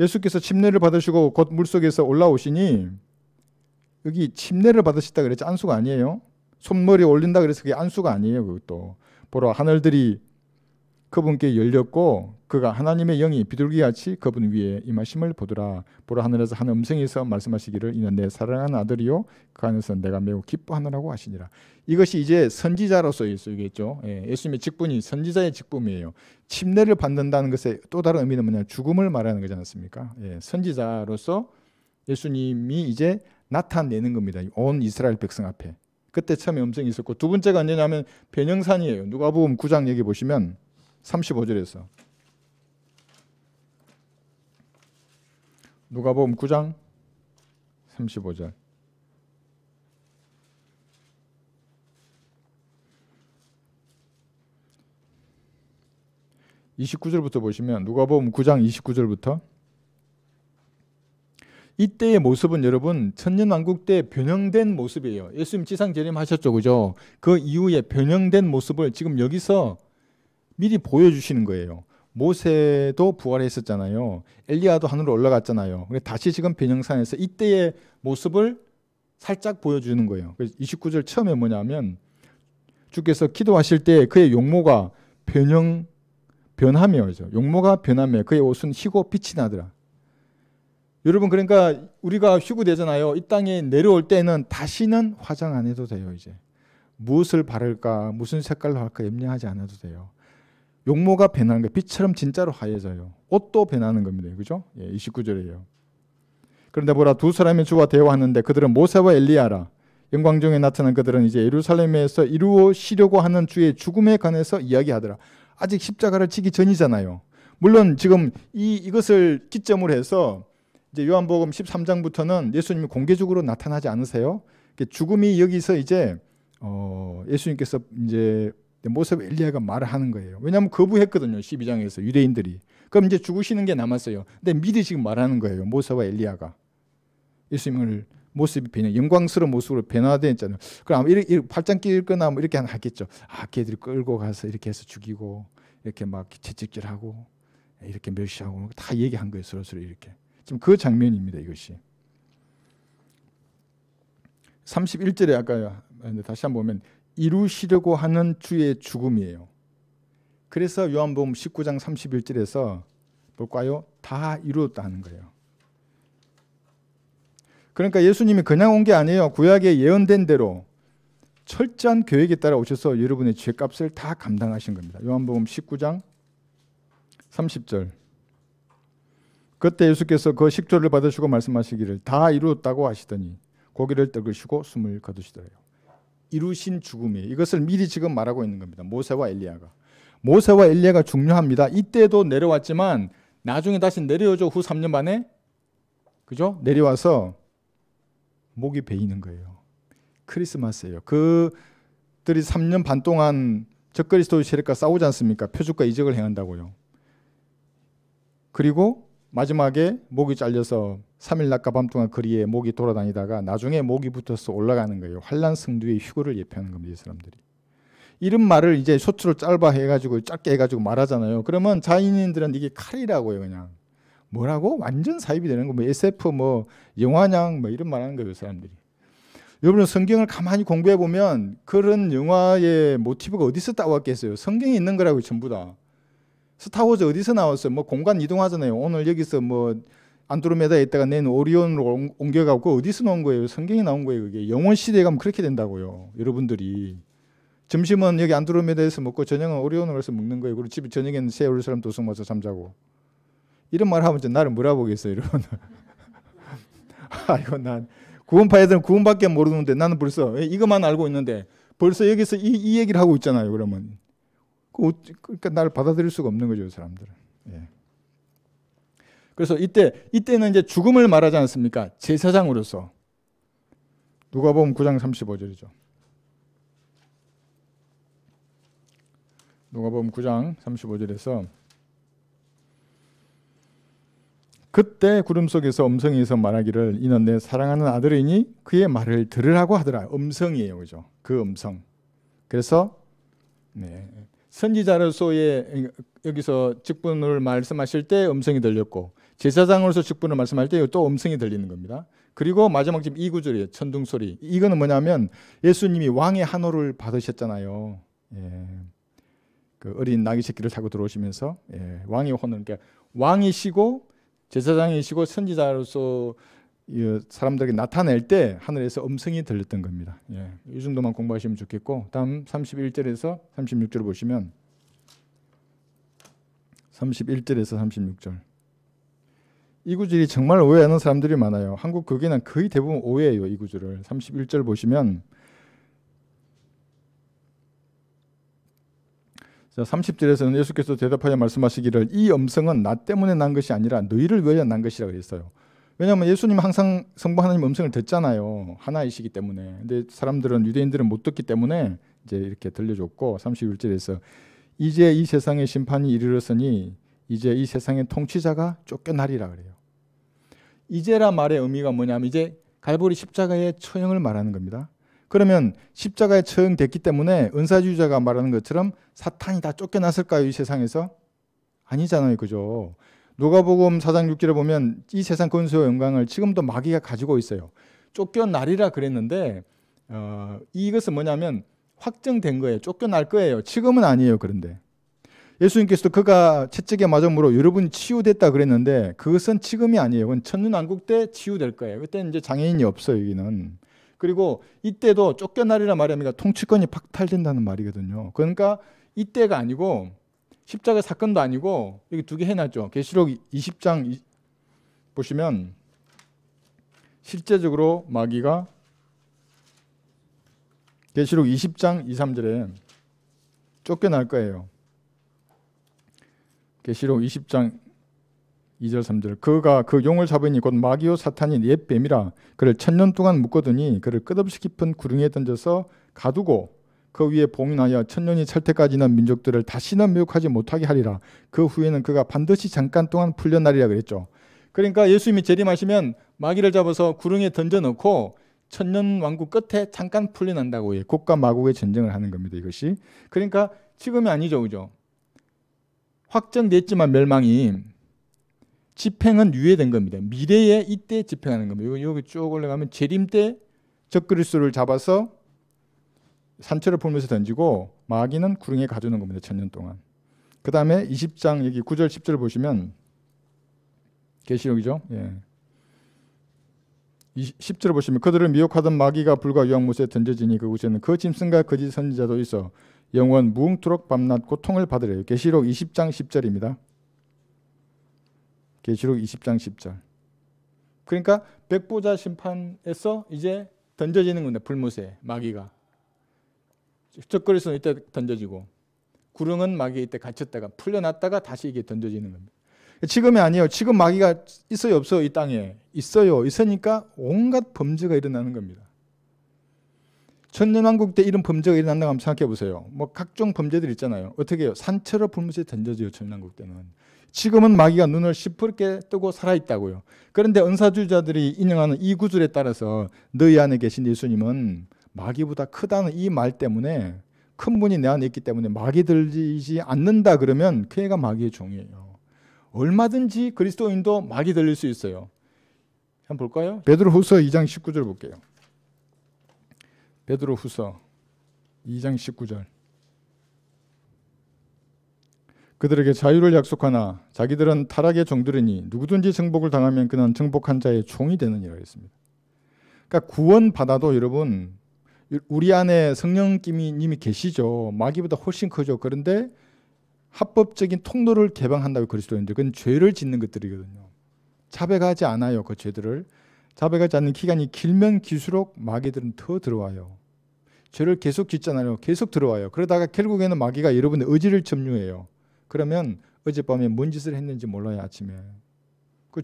예수께서 침례를 받으시고 곧 물속에서 올라오시니 여기 침례를 받으셨다 그랬지 안수가 아니에요. 손머리에 올린다 그래서 그게 안수가 아니에요. 그것도 보라 하늘들이 그분께 열렸고 그가 하나님의 영이 비둘기같이 그분 위에 임하심을 보더라. 보라 하늘에서 한 음성에서 말씀하시기를 이는 내 사랑하는 아들이요 그 안에서 내가 매우 기뻐하노라고 하시니라. 이것이 이제 선지자로서의 예수겠죠. 예수님의 직분이 선지자의 직분이에요. 침례를 받는다는 것의 또 다른 의미는 뭐냐? 죽음을 말하는 거지 않습니까? 선지자로서 예수님이 이제 나타내는 겁니다. 온 이스라엘 백성 앞에. 그때 처음에 음성이 있었고 두 번째가 뭐냐면 변형산이에요. 누가복음 9장 여기 보시면 35절에서 누가복음 9장 35절 29절부터 보시면 누가복음 9장 29절부터 이때의 모습은 여러분 천년왕국 때 변형된 모습이에요. 예수님 지상 재림하셨죠, 그죠? 그 이후에 변형된 모습을 지금 여기서 미리 보여주시는 거예요. 모세도 부활했었잖아요. 엘리야도 하늘로 올라갔잖아요. 다시 지금 변형산에서 이때의 모습을 살짝 보여주는 거예요. 그래서 29절 처음에 뭐냐면 주께서 기도하실 때 그의 용모가 변하며 용모가 변하며 그의 옷은 희고 빛이 나더라. 여러분 그러니까 우리가 휴구되잖아요. 이 땅에 내려올 때는 다시는 화장 안 해도 돼요. 이제 무엇을 바를까 무슨 색깔로 할까 염려하지 않아도 돼요. 용모가 변하는 거예요. 빛처럼 진짜로 하얘져요. 옷도 변하는 겁니다. 그죠? 29절이에요. 그런데 보라 두 사람이 주와 대화하는데 그들은 모세와 엘리야라. 영광 중에 나타난 그들은 이제 예루살렘에서 이루어지려고 하는 주의 죽음에 관해서 이야기하더라. 아직 십자가를 지기 전이잖아요. 물론 지금 이것을 기점으로 해서 이제 요한복음 13장부터는 예수님이 공개적으로 나타나지 않으세요. 죽음이 여기서 이제 예수님께서 이제 모세와 엘리야가 말을 하는 거예요. 왜냐하면 거부했거든요. 12장에서 유대인들이. 그럼 이제 죽으시는 게 남았어요. 근데 미리 지금 말하는 거예요. 모세와 엘리야가 예수님을 모습이 변해 영광스러운 모습으로 변화되었잖아요. 그럼 이렇게 팔짱 끼거나 뭐 이렇게 하겠죠. 걔들이 끌고 가서 이렇게 해서 죽이고 이렇게 막 채찍질하고 이렇게 멸시하고 다 얘기한 거예요. 서로 이렇게. 지금 그 장면입니다. 이것이 31절에 아까 다시 한번 보면 이루시려고 하는 주의 죽음이에요. 그래서 요한복음 19장 31절에서 볼까요? 다 이루었다는 거예요. 그러니까 예수님이 그냥 온 게 아니에요. 구약에 예언된 대로 철저한 계획에 따라 오셔서 여러분의 죄값을 다 감당하신 겁니다. 요한복음 19장 30절 그때 예수께서 그 식초를 받으시고 말씀하시기를 다 이루었다고 하시더니 고개를 떨구시고 숨을 거두시더래요. 이루신 죽음이에요. 이것을 미리 지금 말하고 있는 겁니다. 모세와 엘리야가 중요합니다. 이때도 내려왔지만 나중에 다시 내려오죠. 후 3년 만에. 그죠? 내려와서 목이 베이는 거예요. 크리스마스예요. 그들이 3년 반 동안 적그리스도 세력과 싸우지 않습니까? 표적과 이적을 행한다고요. 그리고 마지막에 목이 잘려서 3일 낮과 밤 동안 거리에 목이 돌아다니다가 나중에 목이 붙어서 올라가는 거예요. 환난 성도의 휴거를 예표하는 겁니다. 이 사람들이. 이런 말을 이제 소추를 짧게 해가지고 말하잖아요. 그러면 자인인들은 이게 칼이라고요. 그냥 뭐라고? 완전 사입이 되는 거. 뭐 SF 뭐 영화냥 뭐 이런 말하는 거예요. 사람들이. 여러분 성경을 가만히 공부해 보면 그런 영화의 모티브가 어디서 따왔겠어요? 성경에 있는 거라고 전부 다. 스타워즈 어디서 나왔어요? 뭐 공간 이동하잖아요. 오늘 여기서 뭐 안드로메다에 있다가 내일 오리온으로 옮겨가고 어디서 나온 거예요? 성경에 나온 거예요. 그게 영원 시대에 가면 그렇게 된다고요. 여러분들이 점심은 여기 안드로메다에서 먹고 저녁은 오리온으로 가서 먹는 거예요. 그리고 집에 저녁에는 새 예루살렘 도성 와서 잠자고. 이런 말 하면 나를 뭐라 보겠어요, 여러분? 아이고 난 구원파 애들은 구원밖에 모르는데 나는 벌써 이것만 알고 있는데 벌써 여기서 이 얘기를 하고 있잖아요. 그러면 그러니까 나를 받아들일 수가 없는 거죠, 사람들은. 예. 그래서 이때는 이제 죽음을 말하지 않습니까? 제사장으로서. 누가복음 9장 35절이죠. 누가복음 9장 35절에서 그때 구름 속에서 음성에서 말하기를 이는 내 사랑하는 아들이니 그의 말을 들으라고 하더라. 음성이에요, 그죠? 그 음성. 그래서 선지자로서의 여기서 직분을 말씀하실 때 음성이 들렸고 제사장으로서 직분을 말씀할 때 또 음성이 들리는 겁니다. 그리고 마지막 지금 2구절이에요. 천둥 소리. 이거는 뭐냐면 예수님이 왕의 한호를 받으셨잖아요. 그 어린 나귀 새끼를 타고 들어오시면서 왕의 혼을, 그러니까 왕이시고 제사장이시고 선지자로서 사람들에게 나타낼 때 하늘에서 음성이 들렸던 겁니다. 이 정도만 공부하시면 좋겠고, 다음 31절에서 36절 보시면 31절에서 36절. 이 구절이 정말 오해하는 사람들이 많아요. 한국 거기는 거의 대부분 오해해요. 이 구절을. 31절 보시면 30절에서는 예수께서 대답하여 말씀하시기를 이 음성은 나 때문에 난 것이 아니라 너희를 위하여 난 것이라고 했어요. 왜냐하면 예수님은 항상 성부 하나님 음성을 듣잖아요. 하나이시기 때문에. 근데 사람들은, 유대인들은 못 듣기 때문에 이제 이렇게 들려줬고, 31절에서 이제 이 세상의 심판이 이르렀으니 이제 이 세상의 통치자가 쫓겨나리라 그래요. 이제라 말의 의미가 뭐냐면 이제 갈보리 십자가의 처형을 말하는 겁니다. 그러면 십자가에 처형됐기 때문에 은사주의자가 말하는 것처럼 사탄이 다 쫓겨났을까요? 이 세상에서? 아니잖아요. 그죠? 누가복음 4장 6절에 보면 이 세상 권세와 영광을 지금도 마귀가 가지고 있어요. 쫓겨나리라 그랬는데 이것은 뭐냐면 확정된 거예요. 쫓겨날 거예요. 지금은 아니에요. 그런데 예수님께서도 그가 채찍에 맞음으로 여러분이 치유됐다 그랬는데 그것은 지금이 아니에요. 그건 천년왕국 때 치유될 거예요. 그때는 이제 장애인이 없어요. 여기는. 그리고 이때도 쫓겨나리라 말하면 통치권이 박탈된다는 말이거든요. 그러니까 이때가 아니고 십자가 사건도 아니고 여기 두 개 해놨죠. 계시록 20장 보시면 실제적으로 마귀가 계시록 20장 2, 3절에 쫓겨날 거예요. 계시록 20장 2절 3절 그가 그 용을 잡으니 곧 마귀요 사탄이 옛 뱀이라 그를 1000년 동안 묶거더니 그를 끝없이 깊은 구릉에 던져서 가두고 그 위에 봉인하여 1000년이 찰 때까지는 민족들을 다시는 미혹하지 못하게 하리라. 그 후에는 그가 반드시 잠깐 동안 풀려나리라 그랬죠. 그러니까 예수님이 재림하시면 마귀를 잡아서 구릉에 던져놓고 1000년 왕국 끝에 잠깐 풀려난다고 해요. 곡과 마곡의 전쟁을 하는 겁니다. 이것이. 그러니까 지금이 아니죠. 그죠? 확정됐지만 멸망이 집행은 유예된 겁니다. 미래에 이때 집행하는 겁니다. 여기 쭉 올라가면 재림 때 적그리스도를 잡아서 산채를 풀면서 던지고 마귀는 구릉에 가두는 겁니다. 1000년 동안. 그 다음에 20장 여기 9절 10절 보시면 계시록이죠. 10절 보시면 그들을 미혹하던 마귀가 불과 유황못에 던져지니 그곳에는 그 짐승과 거짓 선지자도 있어 영원 무흥토록 밤낮 고통을 받으래요. 계시록 20장 10절입니다. 계시록 20장 10절. 그러니까 백보자 심판에서 이제 던져지는 겁니다. 불못에 마귀가. 적그리스도는 이때 던져지고 구릉은 마귀 이때 갇혔다가 풀려났다가 다시 이게 던져지는 겁니다. 지금이 아니에요. 지금 마귀가 있어요 없어요? 이 땅에 있어요. 있으니까 온갖 범죄가 일어나는 겁니다. 천년왕국 때 이런 범죄가 일어난다고 한번 생각해 보세요. 뭐 각종 범죄들 있잖아요. 어떻게 해요? 산채로 불못에 던져져요. 천년왕국 때는. 지금은 마귀가 눈을 시퍼렇게 뜨고 살아있다고요. 그런데 은사주의자들이 인용하는 이 구절에 따라서 너희 안에 계신 예수님은 마귀보다 크다는 이 말 때문에 큰 분이 내 안에 있기 때문에 마귀 들리지 않는다 그러면 그 애가 마귀의 종이에요. 얼마든지 그리스도인도 마귀 들릴 수 있어요. 한번 볼까요? 베드로후서 2장 19절 볼게요. 베드로후서 2장 19절 그들에게 자유를 약속하나 자기들은 타락의 종들이니 누구든지 정복을 당하면 그는 정복한 자의 종이 되느니라 했습니다. 그러니까 구원받아도 여러분 우리 안에 성령님이 이미 계시죠. 마귀보다 훨씬 크죠. 그런데 합법적인 통로를 개방한다고 그리스도인들. 그건 죄를 짓는 것들이거든요. 자백하지 않아요. 그 죄들을. 자백하지 않는 기간이 길면 길수록 마귀들은 더 들어와요. 죄를 계속 짓잖아요. 계속 들어와요. 그러다가 결국에는 마귀가 여러분의 의지를 점유해요. 그러면 어젯밤에 뭔 짓을 했는지 몰라요. 아침에. 그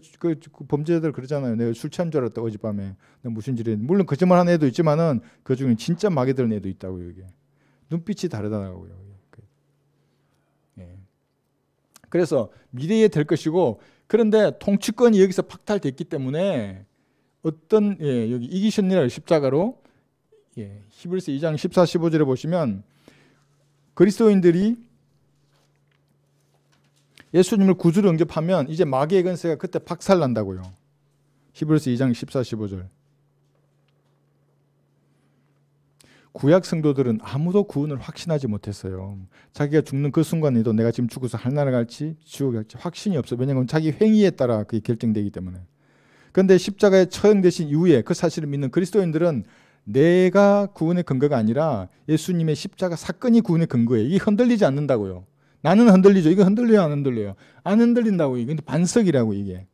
범죄자들 그러잖아요. 내가 술 취한 줄 알았다. 어젯밤에. 내가 무슨 짓을 했는지. 물론 거짓말 하는 애도 있지만은 그 중에 진짜 마귀 들은 애도 있다고요. 이게. 눈빛이 다르다고요. 그래서 미래에 될 것이고 그런데 통치권이 여기서 박탈됐기 때문에 어떤 여기 이기셨느라 십자가로 히브리서 2장 14, 15절에 보시면 그리스도인들이 예수님을 구주로 영접하면 이제 마귀의 권세가 그때 박살난다고요. 히브리서 2장 14, 15절. 구약 성도들은 아무도 구원을 확신하지 못했어요. 자기가 죽는 그 순간에도 내가 지금 죽어서 하늘나라 갈지 지옥에 갈지 확신이 없어요. 왜냐하면 자기 행위에 따라 그게 결정되기 때문에. 그런데 십자가에 처형되신 이후에 그 사실을 믿는 그리스도인들은 내가 구원의 근거가 아니라 예수님의 십자가 사건이 구원의 근거예요. 이게 흔들리지 않는다고요. 나는 흔들리죠. 이거 흔들려요, 안 흔들려요? 안 흔들린다고. 이게 반석이라고 이게.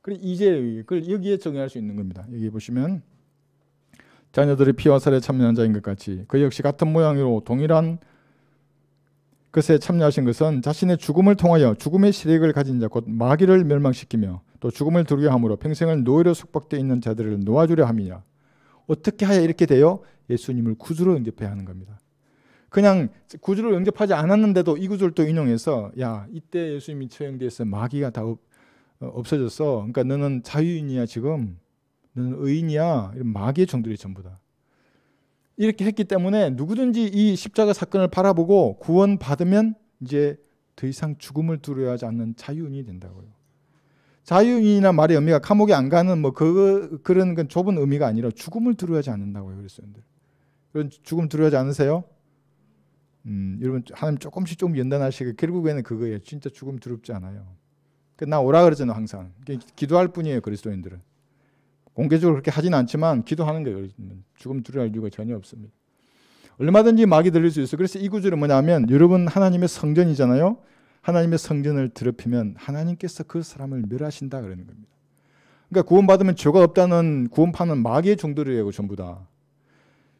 그래 이제 그걸 여기에 적용할 수 있는 겁니다. 여기 보시면 자녀들이 피와 살에 참여한 자인 것 같이 그 역시 같은 모양으로 동일한 것에 참여하신 것은 자신의 죽음을 통하여 죽음의 시력을 가진 자 곧 마귀를 멸망시키며 또 죽음을 두려워 함으로 평생을 노예로 속박되어 있는 자들을 놓아주려 함이냐. 어떻게 하여 이렇게 되어 예수님을 구주로 영접해야 하는 겁니다. 그냥 구주로 영접하지 않았는데도 이 구절을 또 인용해서 야 이때 예수님이 처형돼서 마귀가 다 없어졌어. 그러니까 너는 자유인이야 지금. 너는 의인이야. 이런 마귀의 종들이 전부 다. 이렇게 했기 때문에 누구든지 이 십자가 사건을 바라보고 구원받으면 이제 더 이상 죽음을 두려워하지 않는 자유인이 된다고요. 자유인이나 말의 의미가 감옥에 안 가는 뭐 그런 건 좁은 의미가 아니라 죽음을 두려워하지 않는다고요. 그리스도인들. 그런 죽음 두려워하지 않으세요? 여러분 하나님 조금씩 연단하시고 결국에는 그거예요. 진짜 죽음 두렵지 않아요. 나 오라 그러잖아요. 항상. 기도할 뿐이에요. 그리스도인들은. 공개적으로 그렇게 하지는 않지만 기도하는 거예요. 죽음 두려워할 이유가 전혀 없습니다. 얼마든지 마귀 들릴 수 있어요. 그래서 이 구절은 뭐냐면 여러분 하나님의 성전이잖아요. 하나님의 성전을 더럽히면 하나님께서 그 사람을 멸하신다 그러는 겁니다. 그러니까 구원받으면 죄가 없다는 구원파는 마귀의 종들이에요. 전부 다.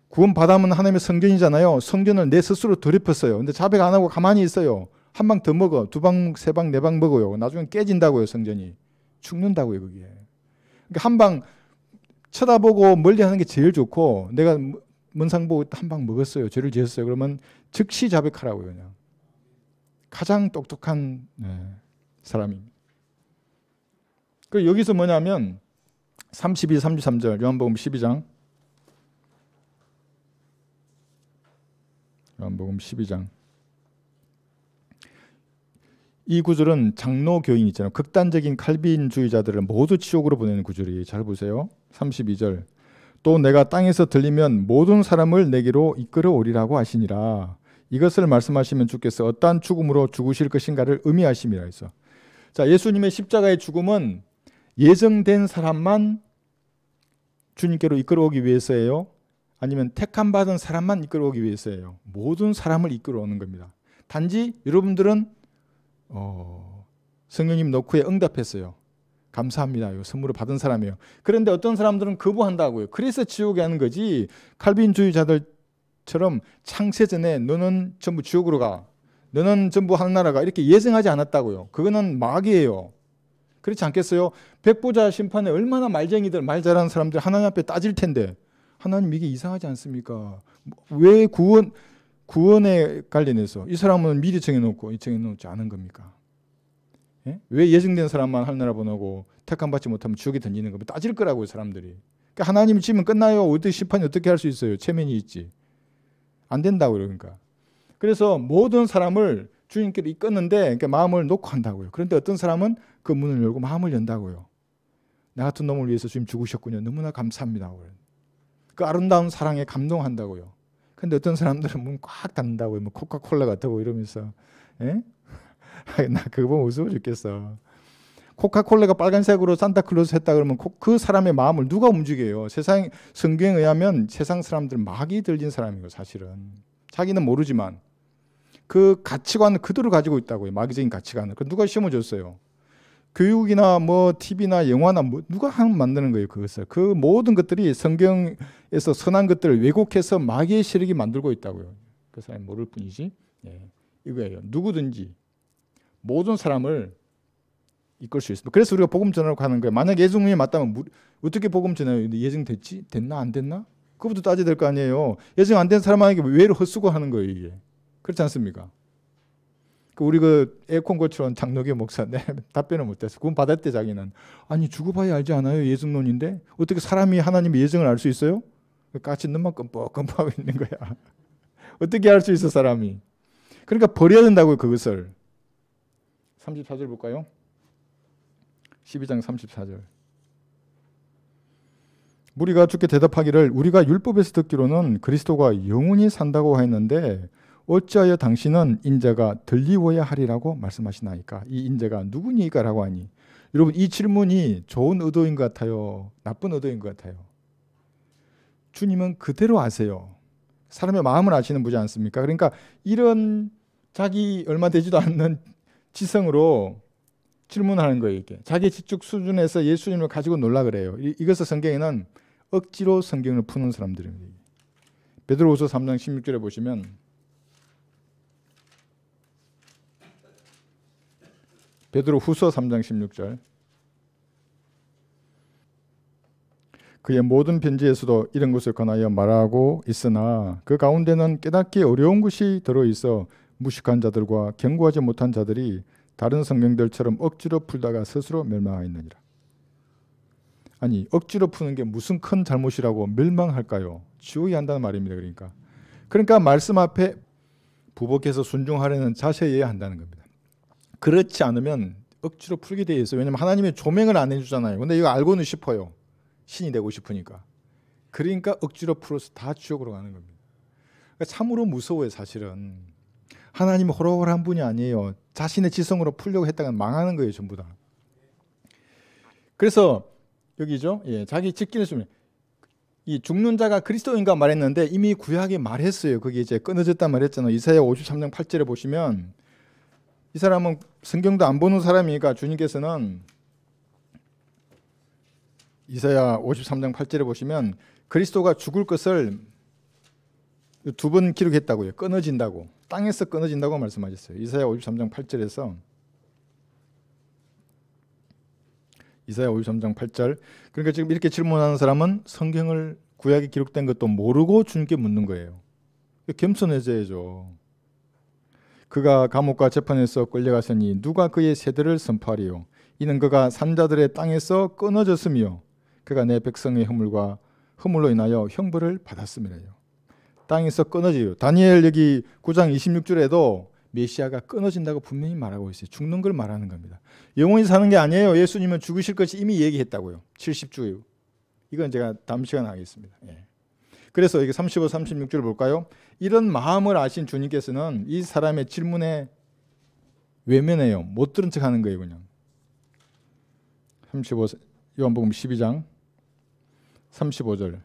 구원받으면 하나님의 성전이잖아요. 성전을 내 스스로 더럽혔어요. 근데 자백 안 하고 가만히 있어요. 한 방 더 먹어. 두 방, 세 방, 네 방 먹어요. 나중에 깨진다고요. 성전이. 죽는다고요. 그게. 그러니까 한 방 쳐다보고 멀리 하는 게 제일 좋고 내가 먼상 보고 한 방 먹었어요. 죄를 지었어요. 그러면 즉시 자백하라고요. 그냥. 가장 똑똑한 사람입니다. 그리고 여기서 뭐냐면 32, 33절 요한복음 12장 요한복음 12장 이 구절은 장로 교인 있잖아요. 극단적인 칼빈주의자들을 모두 지옥으로 보내는 구절이에요. 잘 보세요. 32절. 또 내가 땅에서 들리면 모든 사람을 내게로 이끌어 오리라고 하시니라. 이것을 말씀하시면 주께서 어떠한 죽음으로 죽으실 것인가를 의미하심이라 해서. 자, 예수님의 십자가의 죽음은 예정된 사람만 주님께로 이끌어 오기 위해서예요. 아니면 택함 받은 사람만 이끌어 오기 위해서예요. 모든 사람을 이끌어 오는 겁니다. 단지 여러분들은 성령님 노크에 응답했어요. 감사합니다. 이거 선물을 받은 사람이에요. 그런데 어떤 사람들은 거부한다고요. 그래서 지옥에 하는 거지. 칼빈주의자들처럼 창세 전에 너는 전부 지옥으로 가. 너는 전부 하늘나라 가. 이렇게 예정하지 않았다고요. 그거는 마귀예요. 그렇지 않겠어요? 백보자 심판에 얼마나 말쟁이들, 말 잘하는 사람들 하나님 앞에 따질 텐데 하나님 이게 이상하지 않습니까? 왜 구원에 관련해서 이 사람은 미리 정해놓고 이 정해놓지 않은 겁니까? 예? 왜 예정된 사람만 하늘나라 보내고 택함 받지 못하면 지옥에 던지는 겁니까? 따질 거라고요 사람들이. 그러니까 하나님이 치면 끝나요. 어떻게 심판이 어떻게 할 수 있어요? 체면이 있지. 안 된다고 그러니까. 그래서 모든 사람을 주님께로 이끄는데 그러니까 마음을 놓고 한다고요. 그런데 어떤 사람은 그 문을 열고 마음을 연다고요. 나 같은 놈을 위해서 주님 죽으셨군요. 너무나 감사합니다. 그 아름다운 사랑에 감동한다고요. 근데 어떤 사람들은 문 꽉 닫는다고요. 뭐 코카콜라 같다고 이러면서. 예? 나 그거 보면 웃어 죽겠어. 코카콜라가 빨간색으로 산타클로스 했다 그러면 그 사람의 마음을 누가 움직여요? 세상 성경에 의하면 세상 사람들은 마귀 들린 사람이고 사실은. 자기는 모르지만 그 가치관을 그대로 가지고 있다고요. 마귀적인 가치관을. 그 누가 심어줬어요? 교육이나 뭐 TV나 영화나 뭐 누가 만드는 거예요. 그것을. 그 모든 것들이 성경에서 선한 것들을 왜곡해서 마귀의 세력이 만들고 있다고요. 그 사람이 모를 뿐이지. 예. 이거예요. 누구든지 모든 사람을 이끌 수 있습니다. 그래서 우리가 복음 전하라고 하는 거예요. 만약 예수님이 맞다면 어떻게 복음 전해요? 예정됐지? 됐나 안 됐나? 그것부터 따져야 될 거 아니에요. 예정 안 된 사람에게 왜 헛수고 하는 거예요. 이게. 그렇지 않습니까? 우리 에어컨 고쳐온 장로교 목사인데 답변을 못했어. 구원 받았대 자기는. 아니 죽어봐야 알지 않아요? 예정론인데 어떻게 사람이 하나님의 예정을 알 수 있어요? 까치 눈만 끔뻑끔뻑하고 있는 거야. 어떻게 알 수 있어 사람이? 그러니까 버려야 된다고요 그것을. 34절 볼까요? 12장 34절. 무리가 주께 대답하기를 우리가 율법에서 듣기로는 그리스도가 영원히 산다고 하였는데 어찌하여 당신은 인자가 들리워야 하리라고 말씀하시나이까? 이 인자가 누구니까? 라고 하니 여러분 이 질문이 좋은 의도인 것 같아요? 나쁜 의도인 것 같아요? 주님은 그대로 아세요. 사람의 마음을 아시는 분이지 않습니까? 그러니까 이런 자기 얼마 되지도 않는 지성으로 질문하는 거예요. 이게 자기 지적 수준에서 예수님을 가지고 놀라 그래요. 이것을 성경에는 억지로 성경을 푸는 사람들입니다. 베드로후서 3장 16절에 보시면 베드로후서 3장 16절 그의 모든 편지에서도 이런 것을 권하여 말하고 있으나 그 가운데는 깨닫기 어려운 것이 들어있어 무식한 자들과 경고하지 못한 자들이 다른 성경들처럼 억지로 풀다가 스스로 멸망하였느니라. 아니 억지로 푸는 게 무슨 큰 잘못이라고 멸망할까요? 지옥이 한다는 말입니다. 그러니까 말씀 앞에 부복해서 순종하려는 자세여야 한다는 겁니다. 그렇지 않으면 억지로 풀게 돼 있어요. 왜냐하면 하나님의 조명을 안 해주잖아요. 근데 이거 알고는 싶어요. 신이 되고 싶으니까. 그러니까 억지로 풀어서 다 지옥으로 가는 겁니다. 그러니까 참으로 무서워요. 사실은. 하나님은 호락호락한 분이 아니에요. 자신의 지성으로 풀려고 했다가 망하는 거예요. 전부 다. 그래서 여기죠. 예, 자기 직기를 쓰면 이 죽는 자가 그리스도인가 말했는데 이미 구약에 말했어요. 거기 이제 끊어졌단 말했잖아요. 이사야 53장 8절에 보시면 이 사람은 성경도 안 보는 사람이니까 주님께서는 이사야 53장 8절에 보시면 그리스도가 죽을 것을 두 번 기록했다고요. 끊어진다고. 땅에서 끊어진다고 말씀하셨어요. 이사야 53장 8절에서 이사야 53장 8절. 그러니까 지금 이렇게 질문하는 사람은 성경을 구약에 기록된 것도 모르고 주님께 묻는 거예요. 겸손해져야죠. 그가 감옥과 재판에서 끌려갔으니 누가 그의 세대를 선포하리요? 이는 그가 산자들의 땅에서 끊어졌으며 그가 내 백성의 허물로 인하여 형벌을 받았음이래요. 땅에서 끊어져요. 다니엘 여기 9장 26절에도 메시아가 끊어진다고 분명히 말하고 있어요. 죽는 걸 말하는 겁니다. 영원히 사는 게 아니에요. 예수님은 죽으실 것이 이미 얘기했다고요. 70주. 이건 제가 다음 시간에 하겠습니다. 예. 그래서 이게 35, 36절 볼까요? 이런 마음을 아신 주님께서는 이 사람의 질문에 외면해요. 못 들은 척 하는 거예요. 그냥. 35, 요한복음 12장 35절.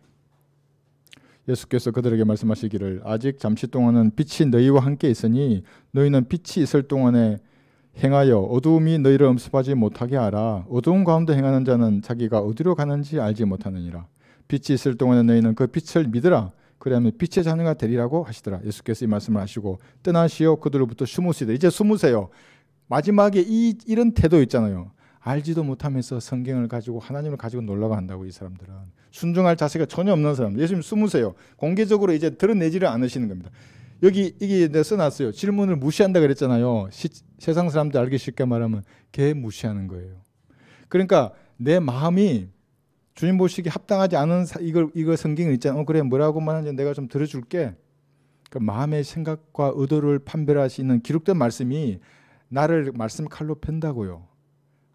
예수께서 그들에게 말씀하시기를 아직 잠시 동안은 빛이 너희와 함께 있으니 너희는 빛이 있을 동안에 행하여 어두움이 너희를 엄습하지 못하게 하라. 어두움 가운데 행하는 자는 자기가 어디로 가는지 알지 못하느니라. 빛이 있을 동안에 너희는 그 빛을 믿으라. 그러면 빛의 자녀가 되리라고 하시더라. 예수께서 이 말씀을 하시고 떠나시어 그들로부터 숨으시되 이제 숨으세요. 마지막에 이런 태도 있잖아요. 알지도 못하면서 성경을 가지고 하나님을 가지고 놀라고 한다고. 이 사람들은 순종할 자세가 전혀 없는 사람. 예수님 숨으세요. 공개적으로 이제 드러내지를 않으시는 겁니다. 여기 이게 내가 써놨어요. 질문을 무시한다 그랬잖아요. 세상 사람들 알기 쉽게 말하면 개 무시하는 거예요. 그러니까 내 마음이 주님 보시기에 합당하지 않은 이거 성경을 있잖아요. 그래 뭐라고 말하는지 내가 좀 들어줄게. 그 마음의 생각과 의도를 판별할 수 있는 기록된 말씀이 나를 말씀 칼로 펜다고요.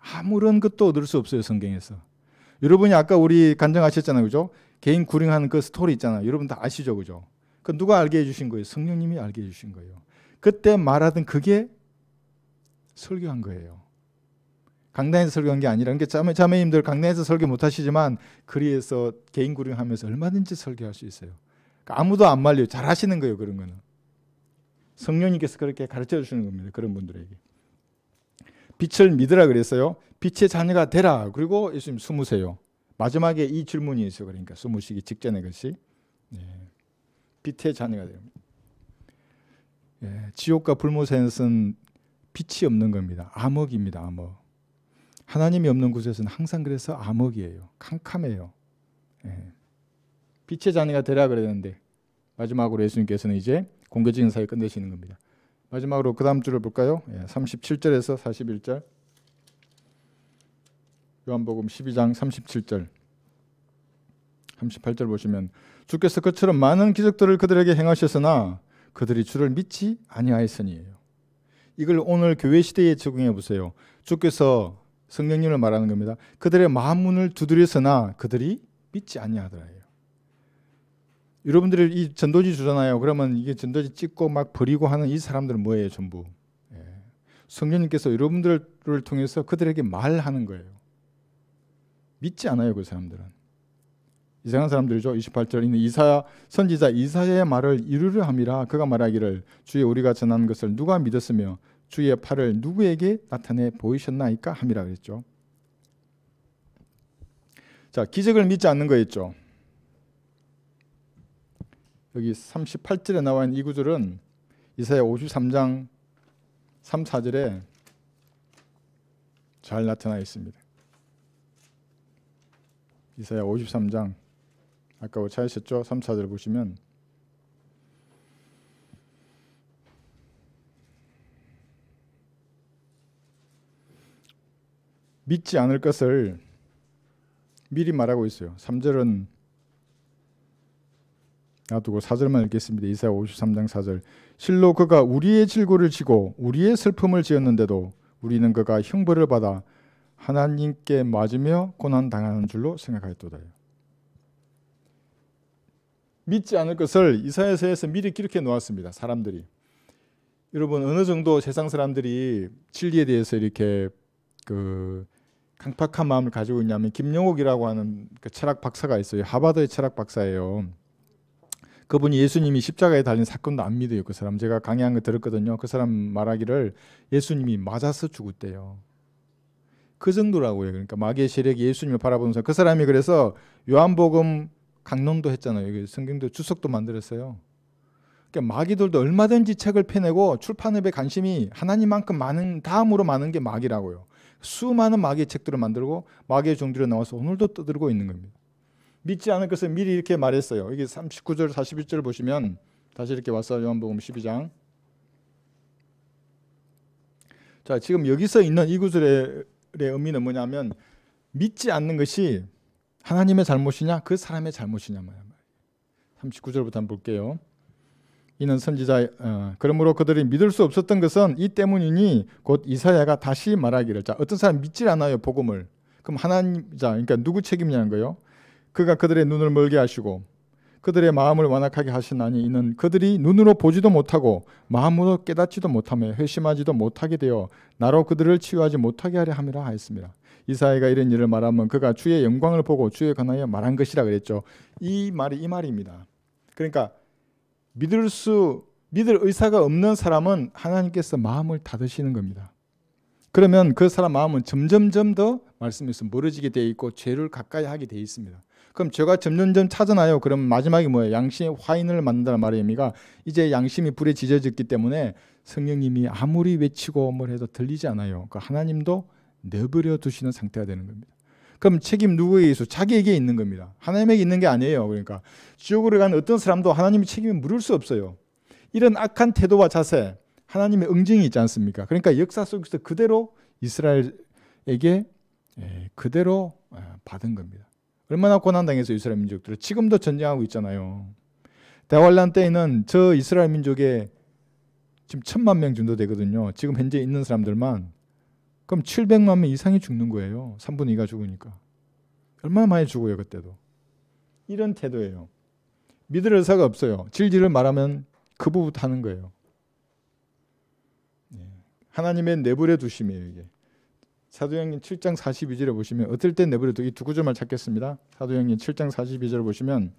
아무런 것도 얻을 수 없어요. 성경에서. 여러분이 아까 우리 간증하셨잖아요. 그죠? 개인 구ring하는 그 스토리 있잖아요. 여러분 다 아시죠? 그죠? 그 누가 알게 해주신 거예요? 성령님이 알게 해주신 거예요. 그때 말하던 그게 설교한 거예요. 강단에서 설교한 게 아니라. 그러니까 자매님들 강단에서 설교 못 하시지만 거리에서 개인 구ring하면서 얼마든지 설교할 수 있어요. 그러니까 아무도 안 말려요. 잘 하시는 거예요. 그런 거는. 성령님께서 그렇게 가르쳐 주시는 겁니다. 그런 분들에게. 빛을 믿으라 그랬어요. 빛의 자녀가 되라. 그리고 예수님 숨으세요. 마지막에 이 질문이 있어요. 그러니까 숨으시기 직전에 것이. 빛의 자녀가 됩니다. 지옥과 불못에서는 빛이 없는 겁니다. 암흑입니다. 암흑. 하나님이 없는 곳에서는 항상 그래서 암흑이에요. 캄캄해요. 빛의 자녀가 되라 그랬는데 마지막으로 예수님께서는 이제 공개적인 사회 끝내시는 겁니다. 마지막으로 그 다음 줄을 볼까요? 37절에서 41절. 요한복음 12장 37절 38절 보시면 주께서 그처럼 많은 기적들을 그들에게 행하셨으나 그들이 주를 믿지 아니하였으니에요. 이걸 오늘 교회 시대에 적용해 보세요. 주께서 성령님을 말하는 겁니다. 그들의 마음 문을 두드렸으나 그들이 믿지 아니하더라요. 여러분들이 이 전도지 주잖아요. 그러면 이게 전도지 찍고 막 버리고 하는 이 사람들은 뭐예요? 전부 성령님께서 여러분들을 통해서 그들에게 말하는 거예요. 믿지 않아요. 그 사람들은 이상한 사람들이죠. 28절 있는 이사야 선지자 이사야의 말을 이루려 함이라. 그가 말하기를 주의 우리가 전하는 것을 누가 믿었으며 주의 팔을 누구에게 나타내 보이셨나이까 함이라 그랬죠. 자, 기적을 믿지 않는 거였죠. 여기 38절에 나와 있는 이 구절은 이사야 53장 3, 4절에 잘 나타나 있습니다. 이사야 53장 아까 찾으셨죠? 3, 4절 보시면 믿지 않을 것을 미리 말하고 있어요. 3절은 놔두고 4절만 읽겠습니다. 이사야 53장 4절 실로 그가 우리의 질고를 지고 우리의 슬픔을 지었는데도 우리는 그가 형벌을 받아 하나님께 맞으며 고난당하는 줄로 생각하였도다. 믿지 않을 것을 이사야서에서 미리 기록해 놓았습니다. 사람들이. 여러분 어느 정도 세상 사람들이 진리에 대해서 이렇게 강팍한 마음을 가지고 있냐면 김영옥이라고 하는 그 철학 박사가 있어요. 하버드의 철학 박사예요. 그분이 예수님이 십자가에 달린 사건도 안 믿어요. 그 사람 제가 강의한 거 들었거든요. 그 사람 말하기를 예수님이 맞아서 죽었대요. 그 정도라고요. 그러니까 마귀의 세력이 예수님을 바라보면서 그 사람이 그래서 요한복음 강론도 했잖아요. 성경도 주석도 만들었어요. 그러니까 마귀들도 얼마든지 책을 펴내고 출판업에 관심이 하나님만큼 많은 다음으로 많은 게 마귀라고요. 수많은 마귀의 책들을 만들고 마귀의 종들이 나와서 오늘도 떠들고 있는 겁니다. 믿지 않을 것을 미리 이렇게 말했어요. 이게 39절 41절 보시면 다시 이렇게 와서 요한복음 12장 자 지금 여기서 있는 이 구절의 의미는 뭐냐면 믿지 않는 것이 하나님의 잘못이냐 그 사람의 잘못이냐 말이에요. 39절부터 한번 볼게요. 이는 선지자 그러므로 그들이 믿을 수 없었던 것은 이 때문이니 곧 이사야가 다시 말하기를 자 어떤 사람 믿질 않아요 복음을. 그럼 하나님 자 그러니까 누구 책임이냐는 거예요. 그가 그들의 눈을 멀게 하시고 그들의 마음을 완악하게 하시나니 이는 그들이 눈으로 보지도 못하고 마음으로 깨닫지도 못하며 회심하지도 못하게 되어 나로 그들을 치유하지 못하게 하려 함이라 하였습니다. 이사야가 이런 일을 말하면 그가 주의 영광을 보고 주에 관하여 말한 것이라 그랬죠. 이 말이 이 말입니다. 그러니까 믿을 의사가 없는 사람은 하나님께서 마음을 닫으시는 겁니다. 그러면 그 사람 마음은 점점점 더 말씀에서 멀어지게 되어 있고 죄를 가까이 하게 되어 있습니다. 그럼 죄가 점점점 찾아나요. 그럼 마지막에 뭐예요? 양심의 화인을 만든다는 말의 의미가 이제 양심이 불에 지져졌기 때문에 성령님이 아무리 외치고 뭘 해도 들리지 않아요. 그러니까 하나님도 내버려 두시는 상태가 되는 겁니다. 그럼 책임 누구에게 있어? 자기에게 있는 겁니다. 하나님에게 있는 게 아니에요. 그러니까 지옥으로 가는 어떤 사람도 하나님의 책임을 물을 수 없어요. 이런 악한 태도와 자세, 하나님의 응징이 있지 않습니까? 그러니까 역사 속에서 그대로 이스라엘에게 그대로 받은 겁니다. 얼마나 고난당해서 이스라엘 민족들은 지금도 전쟁하고 있잖아요. 대환란 때에는 저 이스라엘 민족에 지금 1000만 명 정도 되거든요. 지금 현재 있는 사람들만 그럼 700만 명 이상이 죽는 거예요. 3분의 2가 죽으니까. 얼마나 많이 죽어요 그때도. 이런 태도예요. 믿을 의사가 없어요. 진리를 말하면 그 부부터 하는 거예요. 하나님의 내버려 두심이에요 이게. 사도행전 7장 42절에 보시면 어떨 때 내버려 두기 두 구절만 찾겠습니다. 사도행전 7장 42절 보시면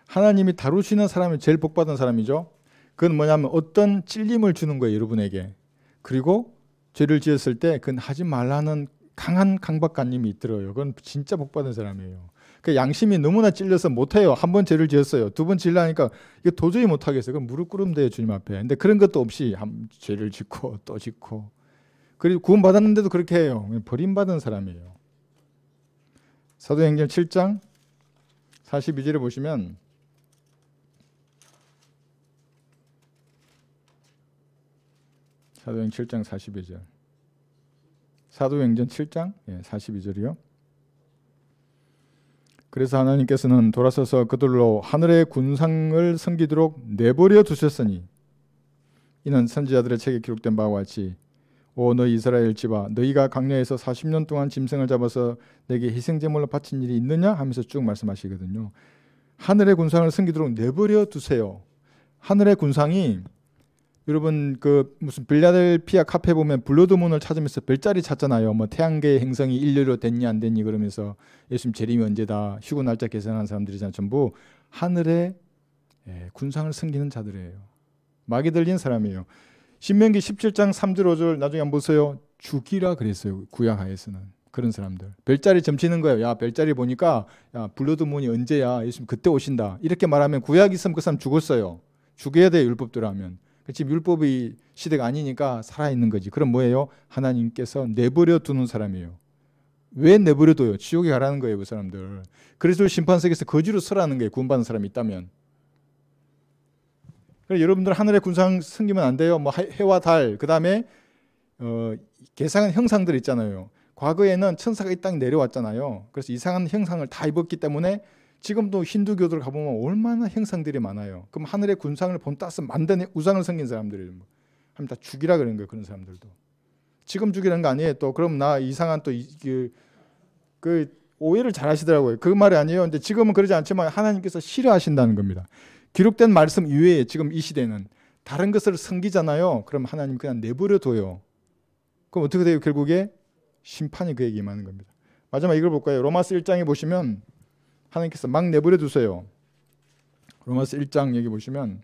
하나님이 다루시는 사람이 제일 복받은 사람이죠. 그건 뭐냐면 어떤 찔림을 주는 거예요 여러분에게. 그리고 죄를 지었을 때 그건 하지 말라는 강한 강박관념이 들어요. 그건 진짜 복받은 사람이에요. 그 양심이 너무나 찔려서 못해요. 한 번 죄를 지었어요. 두 번 지으려니까 이거 도저히 못하겠어요. 그럼 무릎 꿇으면 돼요 주님 앞에. 근데 그런 것도 없이 죄를 짓고 또 짓고 그리고 구원받았는데도 그렇게 해요. 버림받은 사람이에요. 사도행전 7장 42절에 보시면 사도행 7장 42절. 사도행전 7장 42절이요. 그래서 하나님께서는 돌아서서 그들로 하늘의 군상을 섬기도록 내버려 두셨으니 이는 선지자들의 책에 기록된 바와 같이 오 너희 이스라엘 집아 너희가 광야에서 40년 동안 짐승을 잡아서 내게 희생제물로 바친 일이 있느냐 하면서 쭉 말씀하시거든요. 하늘의 군상을 섬기도록 내버려 두세요. 하늘의 군상이 여러분 그 무슨 빌라델피아 카페 보면 블러드문을 찾으면서 별자리 찾잖아요. 뭐 태양계의 행성이 일렬로 됐니 안 됐니 그러면서 예수님 재림이 언제다 휴고 날짜 계산하는 사람들이잖아요. 전부 하늘의 군상을 섬기는 자들이에요. 마귀 들린 사람이에요. 신명기 17장 3절 5절 나중에 한번 보세요. 죽이라 그랬어요. 구약하에서는 그런 사람들 별자리 점치는 거예요. 야 별자리 보니까 야 블러드문이 언제야 예수님 그때 오신다 이렇게 말하면 구약 있으면 그 사람 죽었어요. 죽여야 돼요. 율법대로 하면. 지금 율법의 시대가 아니니까 살아있는 거지. 그럼 뭐예요? 하나님께서 내버려 두는 사람이에요. 왜 내버려 둬요? 지옥에 가라는 거예요. 그 사람들. 그래서 심판석에서 거지로 서라는 거예요. 구원받은 사람이 있다면. 그래서 여러분들 하늘의 군상 섬기면 안 돼요. 뭐 해와 달, 그 다음에 계상한 형상들 있잖아요. 과거에는 천사가 이 땅에 내려왔잖아요. 그래서 이상한 형상을 다 입었기 때문에 지금도 힌두교들 가보면 얼마나 형상들이 많아요. 그럼 하늘의 군상을 본따서 만든 우상을 섬긴 사람들이 하면 다 죽이라 그러는 거예요. 그런 사람들도. 지금 죽이라는 거 아니에요. 또 그럼 나 이상한 또 그 오해를 잘 하시더라고요. 그 말이 아니에요. 근데 지금은 그러지 않지만 하나님께서 싫어하신다는 겁니다. 기록된 말씀 이외에 지금 이 시대는 다른 것을 섬기잖아요. 그럼 하나님 그냥 내버려 둬요. 그럼 어떻게 돼요? 결국에 심판이 그에게 임하는 겁니다. 마지막 이걸 볼까요? 로마서 1장에 보시면 하나님께서 막 내버려 두세요. 로마서 1장 여기 보시면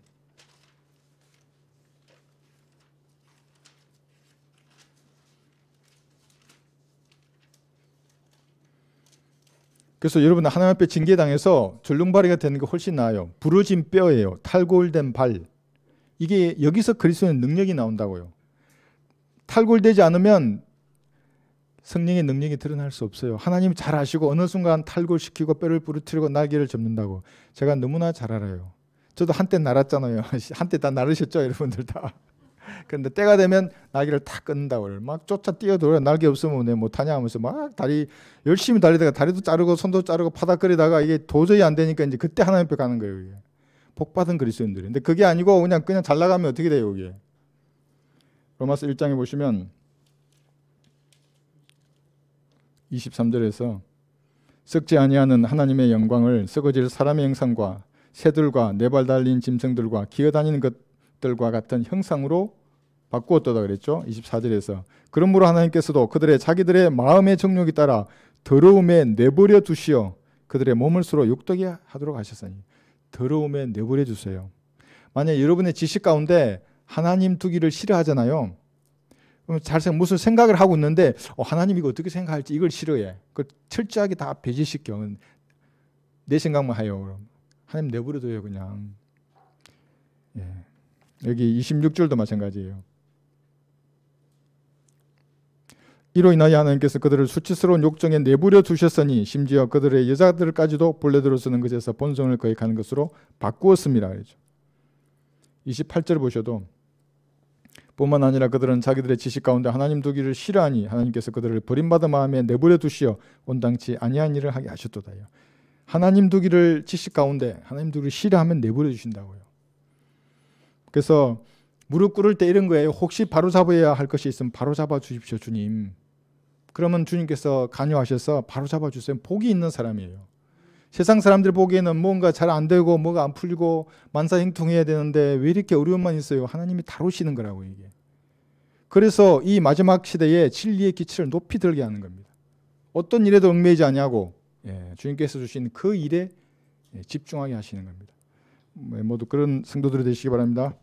그래서 여러분 하나님 앞에 징계당해서 절름발이가 되는 게 훨씬 나아요. 부러진 뼈예요. 탈골된 발. 이게 여기서 그리스도의 능력이 나온다고요. 탈골되지 않으면 성령의 능력이 드러날 수 없어요. 하나님이 잘 아시고 어느 순간 탈골시키고 뼈를 부러뜨리고 날개를 접는다고. 제가 너무나 잘 알아요. 저도 한때 날았잖아요. 한때 다 나르셨죠 여러분들 다. 그런데 때가 되면 날개를 탁 끊는다고. 막 쫓아 뛰어들어요. 날개 없으면 내 못하냐 하면서 막 다리 열심히 달리다가 다리도 자르고 손도 자르고 파닥거리다가 이게 도저히 안 되니까 이제 그때 하나님 앞에 가는 거예요. 이게. 복 받은 그리스도인들이. 근데 그게 아니고 그냥 잘 나가면 어떻게 돼요 이게. 로마서 1장에 보시면 23절에서 썩지 아니하는 하나님의 영광을 썩어질 사람의 형상과 새들과 네 발 달린 짐승들과 기어다니는 것들과 같은 형상으로 바꾸었다고 그랬죠. 24절에서 그러므로 하나님께서도 그들의 자기들의 마음의 정욕에 따라 더러움에 내버려 두시어 그들의 몸을 서로 욕되게 하도록 하셨으니 더러움에 내버려 두세요. 만약 여러분의 지식 가운데 하나님 두기를 싫어하잖아요. 그럼 무슨 생각을 하고 있는데 하나님 이거 어떻게 생각할지 이걸 싫어해. 그걸 철저하게 다 배제시켜. 내 생각만 해요. 그럼. 하나님 내버려둬요 그냥. 예. 여기 26절도 마찬가지예요. 이로 인하여 하나님께서 그들을 수치스러운 욕정에 내버려 두셨으니 심지어 그들의 여자들까지도 본래대로 쓰는 것에서 본성을 거역하는 것으로 바꾸었습니다. 그렇죠. 28절 보셔도 뿐만 아니라 그들은 자기들의 지식 가운데 하나님 두기를 싫어하니 하나님께서 그들을 버림받은 마음에 내버려 두시어 온당치 아니한 일을 하게 하셨도다요. 하나님 두기를 지식 가운데 하나님 두기를 싫어하면 내버려 주신다고요. 그래서 무릎 꿇을 때 이런 거예요. 혹시 바로잡아야 할 것이 있으면 바로잡아 주십시오 주님. 그러면 주님께서 간여하셔서 바로잡아 주세요. 복이 있는 사람이에요. 세상 사람들 보기에는 뭔가 잘 안 되고 뭐가 안 풀리고 만사형통해야 되는데 왜 이렇게 어려움만 있어요? 하나님이 다루시는 거라고 이게. 그래서 이 마지막 시대에 진리의 기치를 높이 들게 하는 겁니다. 어떤 일에도 얽매이지 아니하고 주님께서 주신 그 일에 집중하게 하시는 겁니다. 모두 그런 성도들이 되시기 바랍니다.